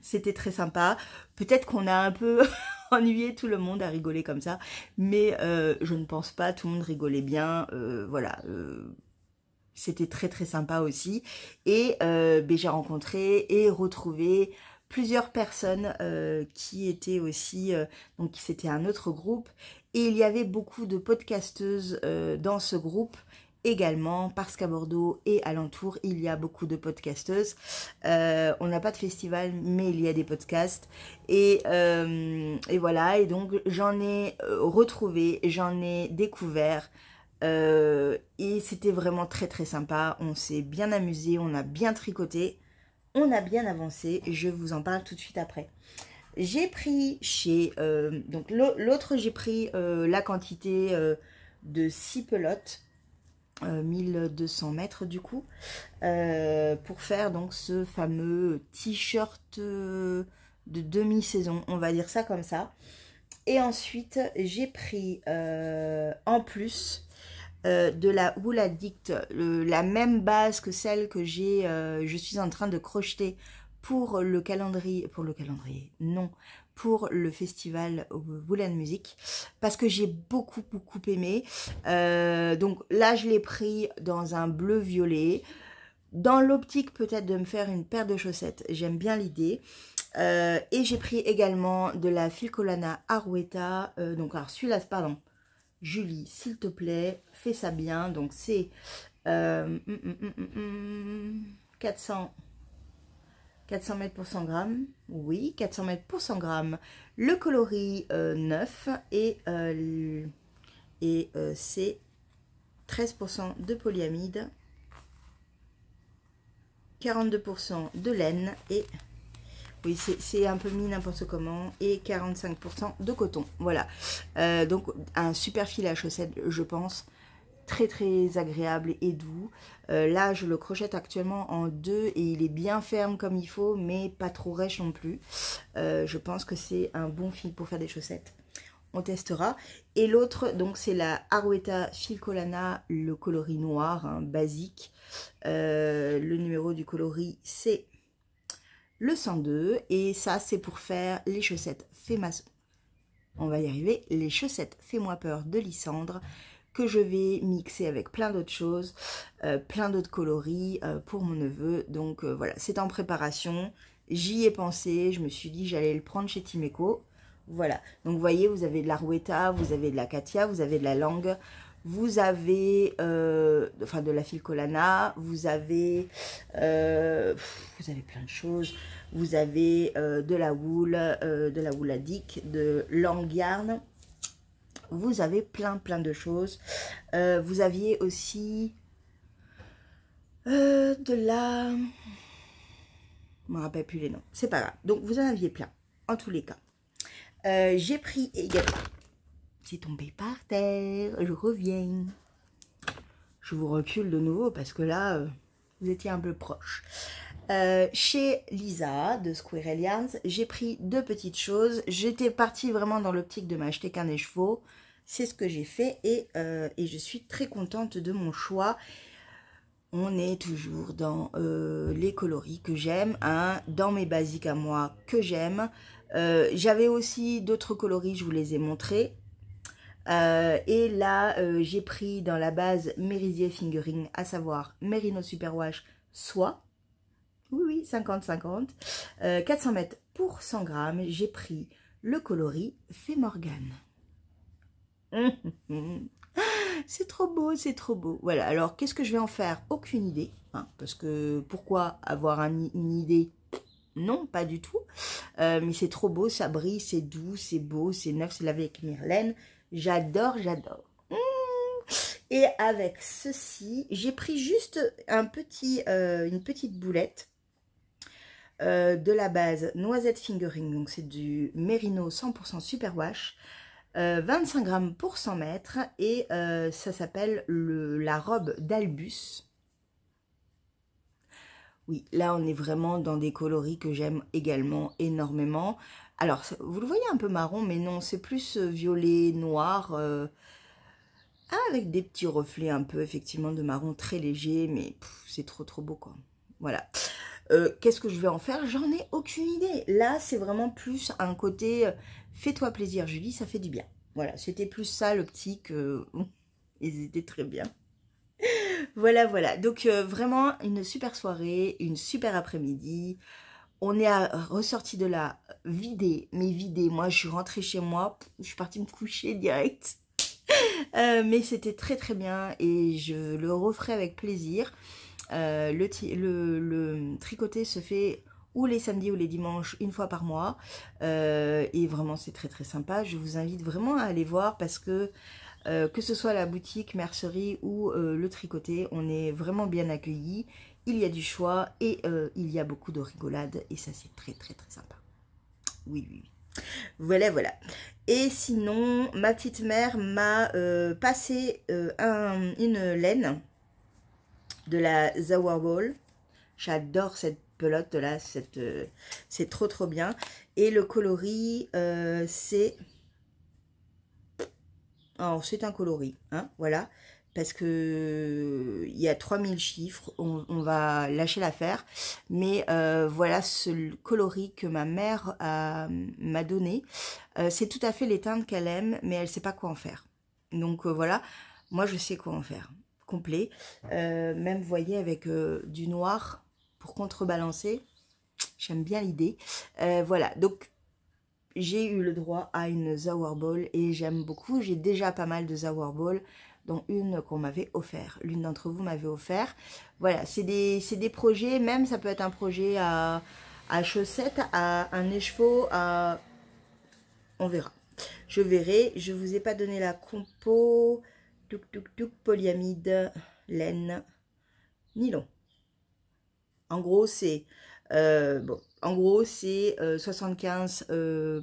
C'était très sympa. Peut-être qu'on a un peu ennuyé tout le monde à rigoler comme ça. Mais je ne pense pas. Tout le monde rigolait bien. Voilà. C'était très très sympa aussi. Et j'ai rencontré et retrouvé plusieurs personnes qui étaient aussi, donc c'était un autre groupe, et il y avait beaucoup de podcasteuses dans ce groupe également, parce qu'à Bordeaux et alentour, il y a beaucoup de podcasteuses. On n'a pas de festival, mais il y a des podcasts, et voilà, et donc j'en ai retrouvé, j'en ai découvert, et c'était vraiment très très sympa, on s'est bien amusé, on a bien tricoté. On a bien avancé, je vous en parle tout de suite après. J'ai pris chez... donc l'autre, j'ai pris la quantité de 6 pelotes, 1200 mètres du coup, pour faire donc ce fameux t-shirt de demi-saison, on va dire ça comme ça. Et ensuite, j'ai pris en plus... de la Wool Addict, la même base que celle que je suis en train de crocheter pour le calendrier, non, pour le festival Wool Music, parce que j'ai beaucoup aimé. Donc là, je l'ai pris dans un bleu violet, dans l'optique peut-être de me faire une paire de chaussettes, j'aime bien l'idée. Et j'ai pris également de la Filcolana Arouetta, donc alors celui-là, pardon, Julie, s'il te plaît, fais ça bien. Donc c'est 400 mètres pour 100 grammes. Oui, 400 mètres pour 100 grammes. Le coloris 9 et c'est 13% de polyamide, 42% de laine et... Oui, c'est un peu mis n'importe comment. Et 45% de coton. Voilà. Donc, un super fil à chaussettes, je pense. Très, très agréable et doux. Là, je le crochette actuellement en 2 et il est bien ferme comme il faut, mais pas trop rêche non plus. Je pense que c'est un bon fil pour faire des chaussettes. On testera. Et l'autre, donc, c'est la Arouetta Filcolana, le coloris noir, hein, basique. Le numéro du coloris, c'est... le 102, et ça c'est pour faire les chaussettes on va y arriver, les chaussettes Fais-moi peur de Lysandre, que je vais mixer avec plein d'autres choses, plein d'autres coloris pour mon neveu. Donc voilà, c'est en préparation, j'y ai pensé, je me suis dit j'allais le prendre chez Timeco. Voilà, donc vous voyez, vous avez de la Rouetta, vous avez de la Katia, vous avez de la Langue, vous avez enfin de la Filcolana, vous avez plein de choses. Vous avez de la Wool Addict, de Langue Yarn. vous avez plein de choses. Vous aviez aussi de la... Je ne me rappelle plus les noms, c'est pas grave. Donc vous en aviez plein, en tous les cas. J'ai pris également... C'est tombé par terre, je reviens. Je vous recule de nouveau parce que là, vous étiez un peu proche. Chez Lisa de Squirrel Yarns, j'ai pris 2 petites choses. J'étais partie vraiment dans l'optique de m'acheter qu'un écheveau. C'est ce que j'ai fait et je suis très contente de mon choix. On est toujours dans les coloris que j'aime, hein, dans mes basiques à moi que j'aime. J'avais aussi d'autres coloris, je vous les ai montrés. Et là, j'ai pris dans la base Merisier Fingering, à savoir Merino Superwash Soie. Oui, 50-50. 400 mètres pour 100 grammes. J'ai pris le coloris Fée Morgane. C'est trop beau, c'est trop beau. Voilà, alors qu'est-ce que je vais en faire? Aucune idée. Hein, parce que pourquoi avoir une idée? Non, pas du tout. Mais c'est trop beau, ça brille, c'est doux, c'est beau, c'est neuf, c'est lavé avec Myrlaine. J'adore, j'adore. Et avec ceci, j'ai pris juste une petite boulette de la base Noisette Fingering. Donc c'est du Merino 100% Superwash. 25 grammes pour 100 mètres. Et ça s'appelle la robe d'Albus. Oui, là on est vraiment dans des coloris que j'aime également énormément. Alors, vous le voyez un peu marron, mais non, c'est plus violet, noir, avec des petits reflets un peu, effectivement, de marron très léger, mais c'est trop beau, quoi. Voilà. Qu'est-ce que je vais en faire? J'en ai aucune idée. Là, c'est vraiment plus un côté, fais-toi plaisir, Julie, ça fait du bien. Voilà, c'était plus ça, l'optique. Ils étaient très bien. Voilà, voilà. Donc, vraiment, une super soirée, une super après-midi. On est ressorti de là, vidé, mais vidé. Moi, je suis rentrée chez moi, je suis partie me coucher direct. Mais c'était très bien et je le referai avec plaisir. Le tricoté se fait ou les samedis ou les dimanches, une fois par mois. Et vraiment, c'est très sympa. Je vous invite vraiment à aller voir parce que ce soit la boutique, mercerie ou le tricoté, on est vraiment bien accueillis. Il y a du choix et il y a beaucoup de rigolade et ça c'est très sympa. Oui. Voilà. Et sinon, ma petite mère m'a passé une laine de la Zower Ball. J'adore cette pelote là, c'est trop bien. Et le coloris, c'est un coloris, hein, voilà. Parce que il y a 3000 chiffres, on va lâcher l'affaire. Mais voilà ce coloris que ma mère m'a donné. C'est tout à fait les teintes qu'elle aime, mais elle ne sait pas quoi en faire. Donc voilà, moi je sais quoi en faire. Complet. Même, vous voyez, avec du noir pour contrebalancer. J'aime bien l'idée. Voilà, donc j'ai eu le droit à une Zower Ball et j'aime beaucoup. J'ai déjà pas mal de Zower Ball, dont une qu'on m'avait offert. L'une d'entre vous m'avait offert. Voilà, c'est des projets, même ça peut être un projet à chaussettes, à un écheveau, à... On verra. Je verrai. Je vous ai pas donné la compo. Polyamide, laine, nylon. En gros, c'est... en gros, c'est 75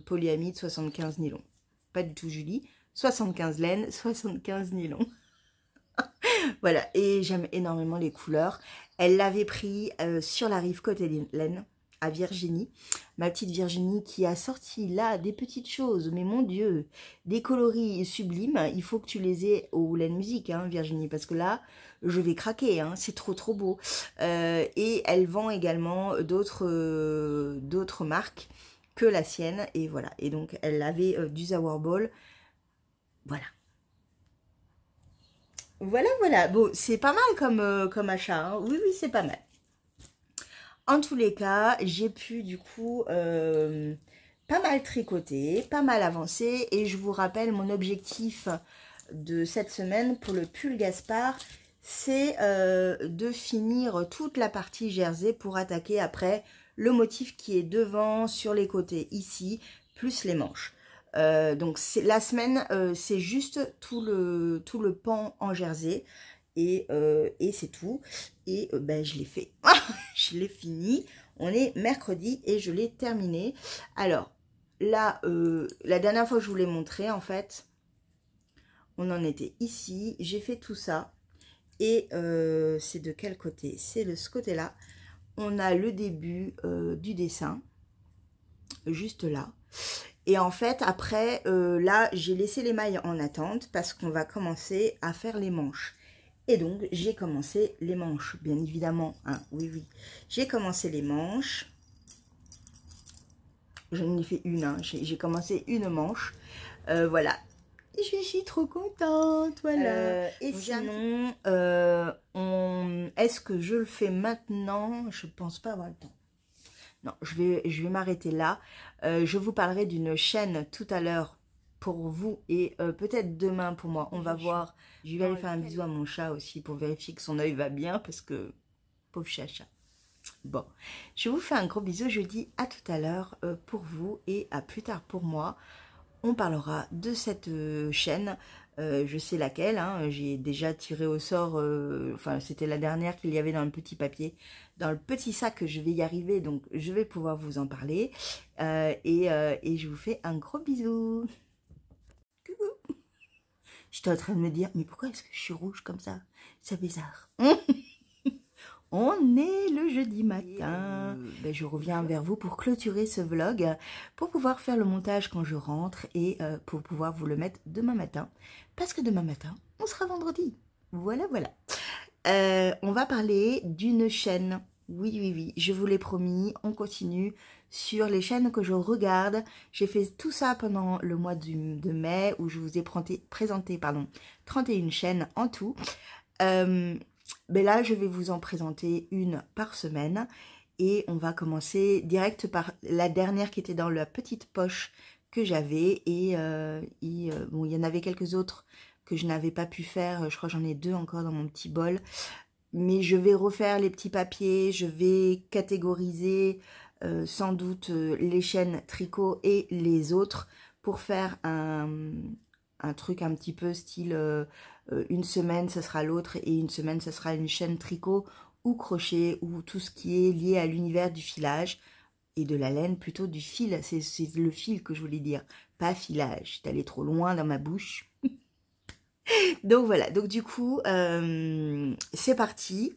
polyamide, 75 nylon. Pas du tout, Julie. 75 laine, 75 nylon. Voilà, et j'aime énormément les couleurs. Elle l'avait pris sur la rive côté laine, à Virginie. Ma petite Virginie qui a sorti là des petites choses. Mais mon Dieu, des coloris sublimes. Il faut que tu les aies au Laine Musique, hein, Virginie. Parce que là, je vais craquer. Hein, c'est trop beau. Et elle vend également d'autres marques que la sienne. Et voilà. Et donc, elle avait du Zower Ball. Voilà. Voilà. Bon, c'est pas mal comme achat. Hein. Oui, c'est pas mal. En tous les cas, j'ai pu du coup pas mal tricoter, pas mal avancer. Et je vous rappelle, mon objectif de cette semaine pour le pull Gaspard, c'est de finir toute la partie jersey pour attaquer après le motif qui est devant, sur les côtés, ici, plus les manches. Donc la semaine, c'est juste tout le pan en jersey. Et c'est tout. Et ben, je l'ai fait. Je l'ai fini. On est mercredi et je l'ai terminé. Alors, là, la dernière fois que je vous l'ai montré, en fait, on en était ici. J'ai fait tout ça. Et c'est de quel côté? C'est de ce côté-là. On a le début du dessin. Juste là. Et en fait, après, là, j'ai laissé les mailles en attente parce qu'on va commencer à faire les manches. Et donc, j'ai commencé les manches, bien évidemment. Hein, oui, oui. J'ai commencé les manches. J'en ai fait une, hein. J'ai commencé une manche. Voilà. Je suis trop contente, voilà. Et sinon, est-ce que je le fais maintenant? Je pense pas avoir le temps. Non, je vais m'arrêter là. Je vous parlerai d'une chaîne tout à l'heure pour vous et peut-être demain pour moi. On va voir. Je vais aller faire un bisou à mon chat aussi pour vérifier que son œil va bien parce que pauvre chacha. Bon, je vous fais un gros bisou. Je dis à tout à l'heure pour vous et à plus tard pour moi. On parlera de cette chaîne. Je sais laquelle, hein. J'ai déjà tiré au sort, enfin c'était la dernière qu'il y avait dans le petit papier, dans le petit sac, je vais y arriver, donc je vais pouvoir vous en parler. Et je vous fais un gros bisou. Coucou. J'étais en train de me dire, mais pourquoi est-ce que je suis rouge comme ça? C'est bizarre. On est le jeudi matin. Ben, je reviens vers vous pour clôturer ce vlog, pour pouvoir faire le montage quand je rentre et pour pouvoir vous le mettre demain matin. Parce que demain matin, on sera vendredi. Voilà, voilà. On va parler d'une chaîne. Oui, oui, oui, je vous l'ai promis, on continue sur les chaînes que je regarde. J'ai fait tout ça pendant le mois de mai où je vous ai présenté 31 chaînes en tout. Mais là, je vais vous en présenter une par semaine et on va commencer direct par la dernière qui était dans la petite poche que j'avais et bon, il y en avait quelques autres que je n'avais pas pu faire. Je crois que j'en ai 2 encore dans mon petit bol. Mais je vais refaire les petits papiers, je vais catégoriser sans doute les chaînes tricot et les autres pour faire un truc un petit peu style une semaine ce sera l'autre et une semaine ce sera une chaîne tricot ou crochet ou tout ce qui est lié à l'univers du filage et de la laine, plutôt du fil, c'est le fil que je voulais dire, pas filage, j'étais allée trop loin dans ma bouche. Donc voilà, donc du coup c'est parti.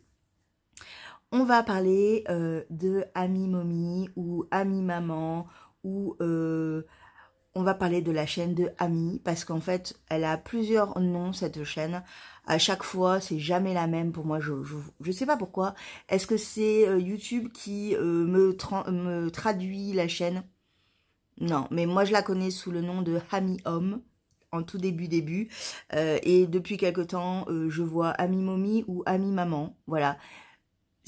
On va parler de Ami Mommy ou Ami Maman ou on va parler de la chaîne de Ami parce qu'en fait elle a plusieurs noms cette chaîne. À chaque fois c'est jamais la même pour moi, je sais pas pourquoi. Est-ce que c'est YouTube qui me traduit la chaîne? Non, mais moi je la connais sous le nom de Ami Homme en tout début et depuis quelque temps je vois Ami Mommy ou Ami Maman, voilà.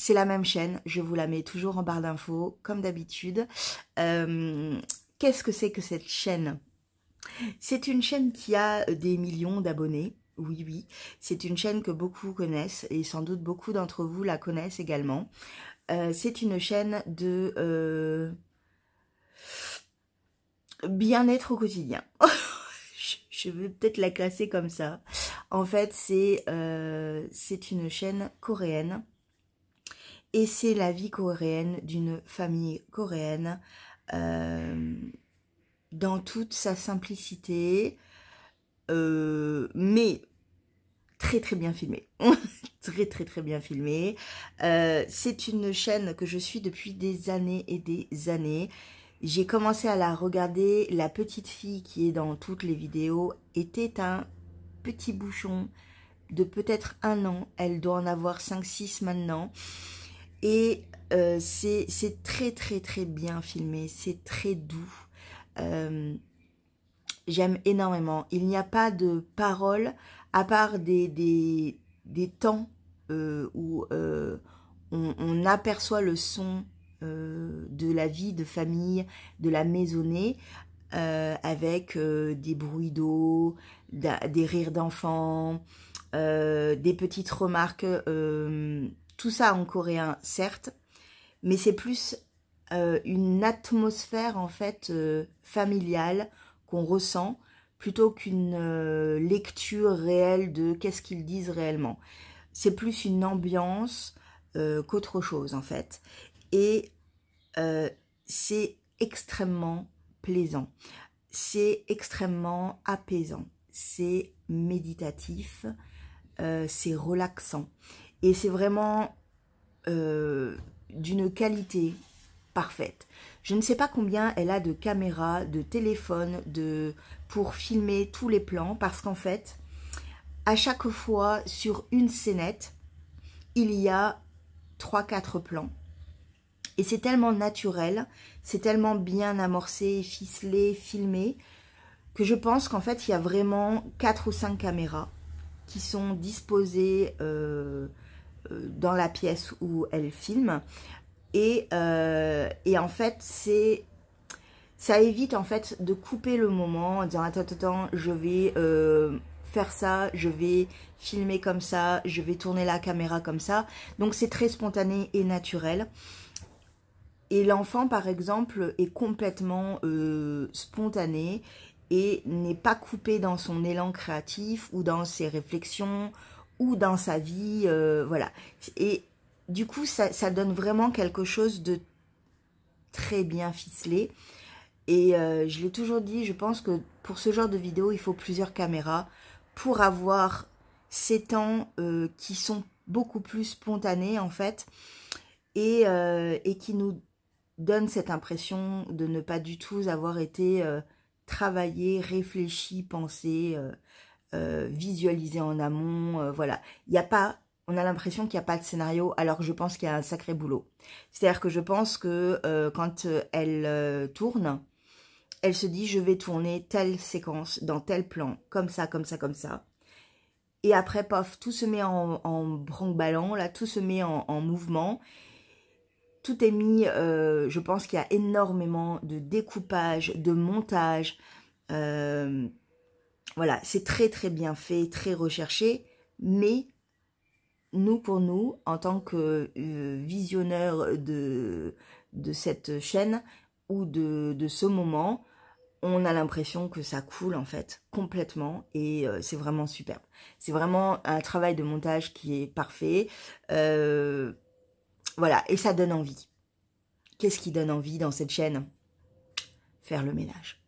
C'est la même chaîne, je vous la mets toujours en barre d'infos comme d'habitude. Qu'est-ce que c'est que cette chaîne? C'est une chaîne qui a des millions d'abonnés. Oui, oui. C'est une chaîne que beaucoup connaissent et sans doute beaucoup d'entre vous la connaissent également. C'est une chaîne de bien-être au quotidien. Je vais peut-être la classer comme ça. En fait, c'est une chaîne coréenne. Et c'est la vie coréenne d'une famille coréenne dans toute sa simplicité, mais très très bien filmée. Très très très bien filmée. C'est une chaîne que je suis depuis des années et des années. J'ai commencé à la regarder, la petite fille qui est dans toutes les vidéos était un petit bouchon de peut-être 1 an. Elle doit en avoir 5-6 maintenant. Et c'est très très très bien filmé, c'est très doux. J'aime énormément. Il n'y a pas de paroles à part des temps où on aperçoit le son de la vie de famille, de la maisonnée, avec des bruits d'eau, des rires d'enfants, des petites remarques, tout ça en coréen certes, mais c'est plus une atmosphère en fait familiale, qu'on ressent plutôt qu'une lecture réelle de qu'est-ce qu'ils disent réellement. C'est plus une ambiance qu'autre chose en fait. Et c'est extrêmement plaisant. C'est extrêmement apaisant. C'est méditatif. C'est relaxant. Et c'est vraiment d'une qualité parfaite. Je ne sais pas combien elle a de caméras, de téléphones, pour filmer tous les plans, parce qu'en fait, à chaque fois, sur une scénette, il y a 3-4 plans. Et c'est tellement naturel, c'est tellement bien amorcé, ficelé, filmé, que je pense qu'en fait, il y a vraiment 4 ou 5 caméras qui sont disposées dans la pièce où elle filme. Et en fait, ça évite en fait de couper le moment en disant attends, je vais faire ça, je vais filmer comme ça, je vais tourner la caméra comme ça. Donc c'est très spontané et naturel. Et l'enfant par exemple est complètement spontané et n'est pas coupé dans son élan créatif ou dans ses réflexions ou dans sa vie, voilà. Et du coup, ça donne vraiment quelque chose de très bien ficelé. Et je l'ai toujours dit, je pense que pour ce genre de vidéo, il faut plusieurs caméras pour avoir ces temps qui sont beaucoup plus spontanés en fait et qui nous donnent cette impression de ne pas du tout avoir été travaillé, réfléchi, pensé, visualisé en amont. Voilà, il n'y a pas... On a l'impression qu'il n'y a pas de scénario, alors que je pense qu'il y a un sacré boulot. C'est-à-dire que je pense que quand elle tourne, elle se dit, je vais tourner telle séquence, dans tel plan, comme ça, comme ça, comme ça. Et après, pof, tout se met en branle-ballant, là, tout se met en mouvement. Tout est mis, je pense qu'il y a énormément de découpage, de montage. Voilà, c'est très, très bien fait, très recherché, mais... Nous, pour nous, en tant que visionneurs de cette chaîne ou de ce moment, on a l'impression que ça coule en fait complètement et c'est vraiment superbe. C'est vraiment un travail de montage qui est parfait. Voilà, et ça donne envie. Qu'est-ce qui donne envie dans cette chaîne? Faire le ménage.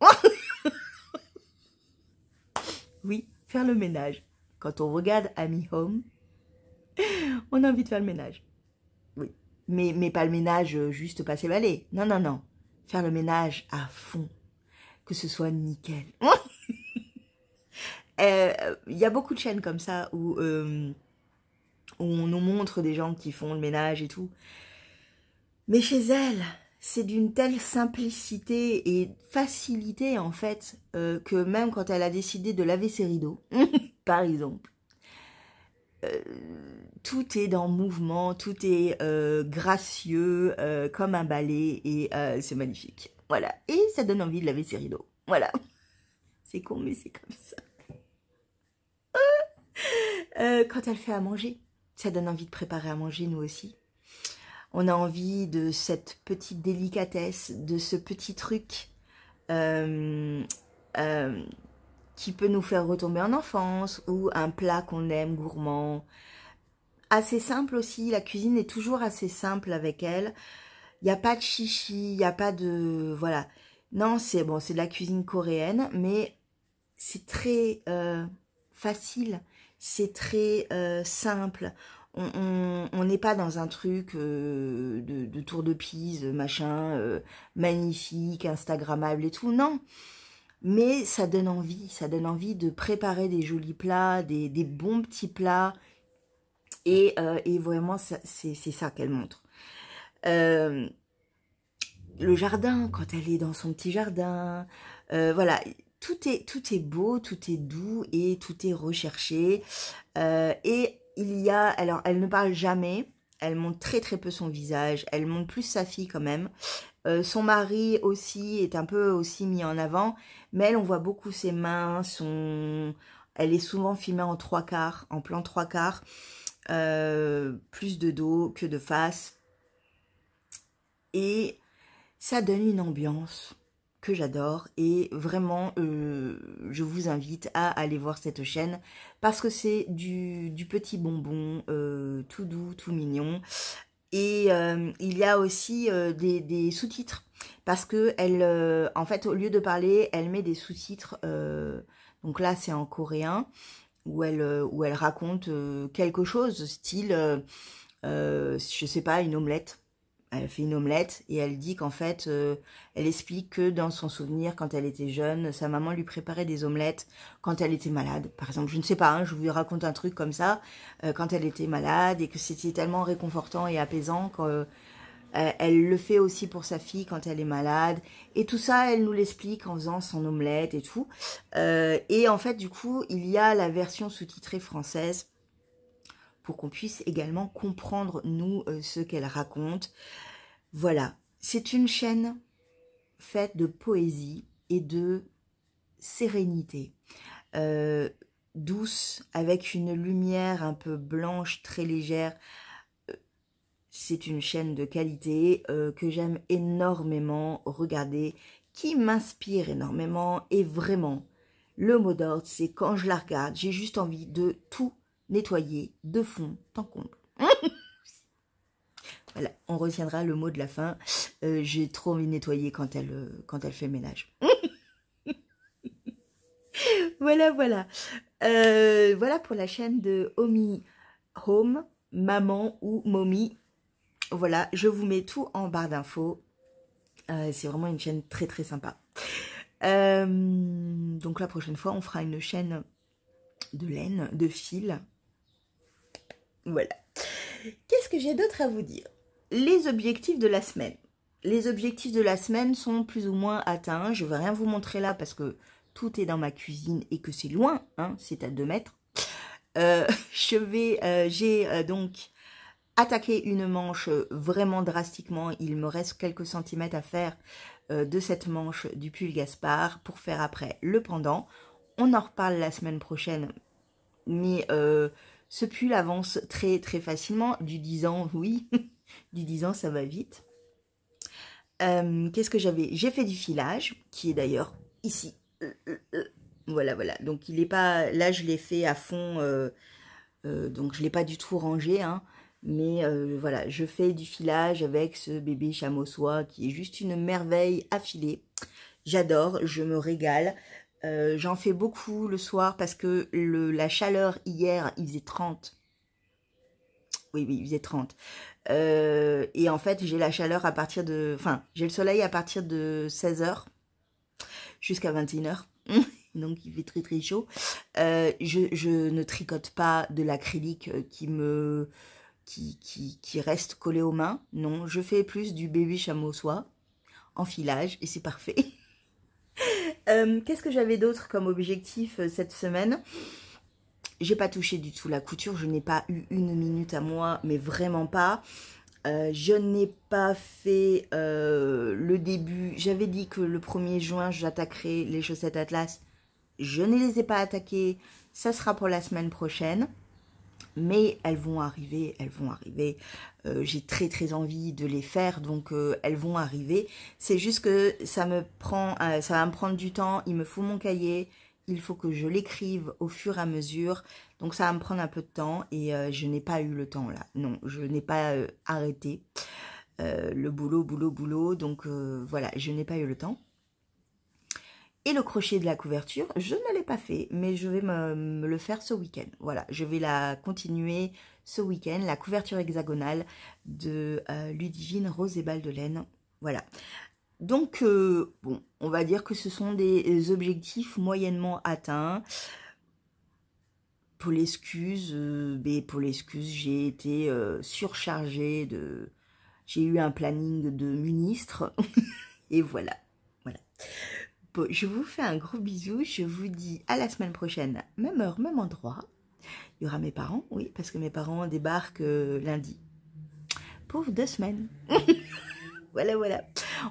Oui, faire le ménage. Quand on regarde Amy Home, on a envie de faire le ménage. Oui. Mais pas le ménage juste passer balai. Non, non, non. Faire le ménage à fond. Que ce soit nickel. Il y a beaucoup de chaînes comme ça où on nous montre des gens qui font le ménage et tout. Mais chez elle, c'est d'une telle simplicité et facilité en fait que même quand elle a décidé de laver ses rideaux, par exemple, tout est dans mouvement, tout est gracieux, comme un balai, et c'est magnifique. Voilà, et ça donne envie de laver ses rideaux. Voilà, c'est con, mais c'est comme ça. Quand elle fait à manger, ça donne envie de préparer à manger, nous aussi. On a envie de cette petite délicatesse, de ce petit truc qui peut nous faire retomber en enfance, ou un plat qu'on aime, gourmand. Assez simple aussi, la cuisine est toujours assez simple avec elle. Il n'y a pas de chichi, il n'y a pas de... Voilà. Non, c'est bon, c'est de la cuisine coréenne, mais c'est très facile, c'est très simple. On n'est pas dans un truc de tour de Pise, machin, magnifique, instagrammable et tout, non. Mais ça donne envie de préparer des jolis plats, des bons petits plats. Et vraiment, c'est ça qu'elle montre. Le jardin, quand elle est dans son petit jardin, voilà, tout est beau, tout est doux et tout est recherché. Et il y a, alors elle ne parle jamais, elle montre très très peu son visage, elle montre plus sa fille quand même. Son mari aussi est un peu aussi mis en avant, mais elle, on voit beaucoup ses mains, elle est souvent filmée en 3/4, en plan 3/4, plus de dos que de face. Et ça donne une ambiance que j'adore et vraiment je vous invite à aller voir cette chaîne parce que c'est du petit bonbon tout doux, tout mignon et il y a aussi des sous-titres parce que elle, en fait au lieu de parler elle met des sous-titres donc là c'est en coréen où elle raconte quelque chose style je sais pas, une omelette. Elle fait une omelette et elle dit qu'en fait, elle explique que dans son souvenir, quand elle était jeune, sa maman lui préparait des omelettes quand elle était malade. Par exemple, je ne sais pas, hein, je vous raconte un truc comme ça, quand elle était malade et que c'était tellement réconfortant et apaisant qu'elle le fait aussi pour sa fille quand elle est malade. Et tout ça, elle nous l'explique en faisant son omelette et tout. Et en fait, du coup, il y a la version sous-titrée française pour qu'on puisse également comprendre, nous, ce qu'elle raconte. Voilà, c'est une chaîne faite de poésie et de sérénité, douce, avec une lumière un peu blanche, très légère. C'est une chaîne de qualité que j'aime énormément regarder, qui m'inspire énormément, et vraiment, le mot d'ordre, c'est quand je la regarde, j'ai juste envie de tout nettoyer de fond en comble. Voilà, on retiendra le mot de la fin. J'ai trop envie de nettoyer quand elle fait ménage. Voilà, voilà. Voilà pour la chaîne de Omi Home, maman ou mommy. Voilà, je vous mets tout en barre d'infos. C'est vraiment une chaîne très très sympa. Donc la prochaine fois, on fera une chaîne de laine, de fil. Voilà. Qu'est-ce que j'ai d'autre à vous dire? Les objectifs de la semaine. Les objectifs de la semaine sont plus ou moins atteints. Je ne vais rien vous montrer là parce que tout est dans ma cuisine et que c'est loin, hein, c'est à 2 mètres. J'ai donc attaqué une manche vraiment drastiquement. Il me reste quelques centimètres à faire de cette manche du pull Gaspard pour faire après le pendant. On en reparle la semaine prochaine, mais ce pull avance très très facilement. Du 10 ans, oui, du 10 ans ça va vite. Qu'est-ce que j'avais? J'ai fait du filage, qui est d'ailleurs ici. Voilà, voilà. Donc il est pas... Là je l'ai fait à fond, donc je ne l'ai pas du tout rangé, hein. Mais voilà, je fais du filage avec ce bébé chameau soie qui est juste une merveille à filer. J'adore, je me régale. J'en fais beaucoup le soir parce que la chaleur hier, il faisait 30. Oui, oui, il faisait 30. Et en fait, j'ai la chaleur à partir de... Enfin, j'ai le soleil à partir de 16 h jusqu'à 21 h. Donc, il fait très très chaud. Je ne tricote pas de l'acrylique qui reste collé aux mains. Non, je fais plus du bébé chameau soie en filage et c'est parfait. Qu'est-ce que j'avais d'autre comme objectif cette semaine? J'ai pas touché du tout la couture, je n'ai pas eu une minute à moi, mais vraiment pas. Je n'ai pas fait le début. J'avais dit que le 1er juin, j'attaquerai les chaussettes Atlas. Je ne les ai pas attaquées. Ça sera pour la semaine prochaine. Mais elles vont arriver, elles vont arriver. J'ai très très envie de les faire, donc elles vont arriver. C'est juste que ça va me prendre du temps. Il me faut mon cahier. Il faut que je l'écrive au fur et à mesure. Donc ça va me prendre un peu de temps et je n'ai pas eu le temps là. Non, je n'ai pas arrêté le boulot. Donc voilà, je n'ai pas eu le temps. Et le crochet de la couverture, je ne l'ai pas fait, mais je vais me le faire ce week-end. Voilà, je vais la continuer ce week-end, la couverture hexagonale de Ludivine Rose et Balles de Laine. Voilà. Donc, bon, on va dire que ce sont des objectifs moyennement atteints. Pour l'excuse, j'ai été surchargée de... J'ai eu un planning de ministre. Et voilà, voilà. Bon, je vous fais un gros bisou. Je vous dis à la semaine prochaine, même heure, même endroit. Il y aura mes parents, oui, parce que mes parents débarquent lundi. Pour 2 semaines. Voilà, voilà.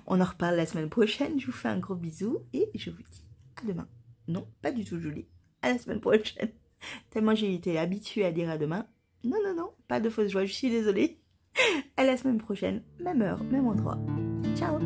On en reparle la semaine prochaine. Je vous fais un gros bisou et je vous dis à demain. Non, pas du tout Julie. À la semaine prochaine. Tellement j'ai été habituée à dire à demain. Non, non, non, pas de fausse joie. Je suis désolée. À la semaine prochaine. Même heure, même endroit. Ciao.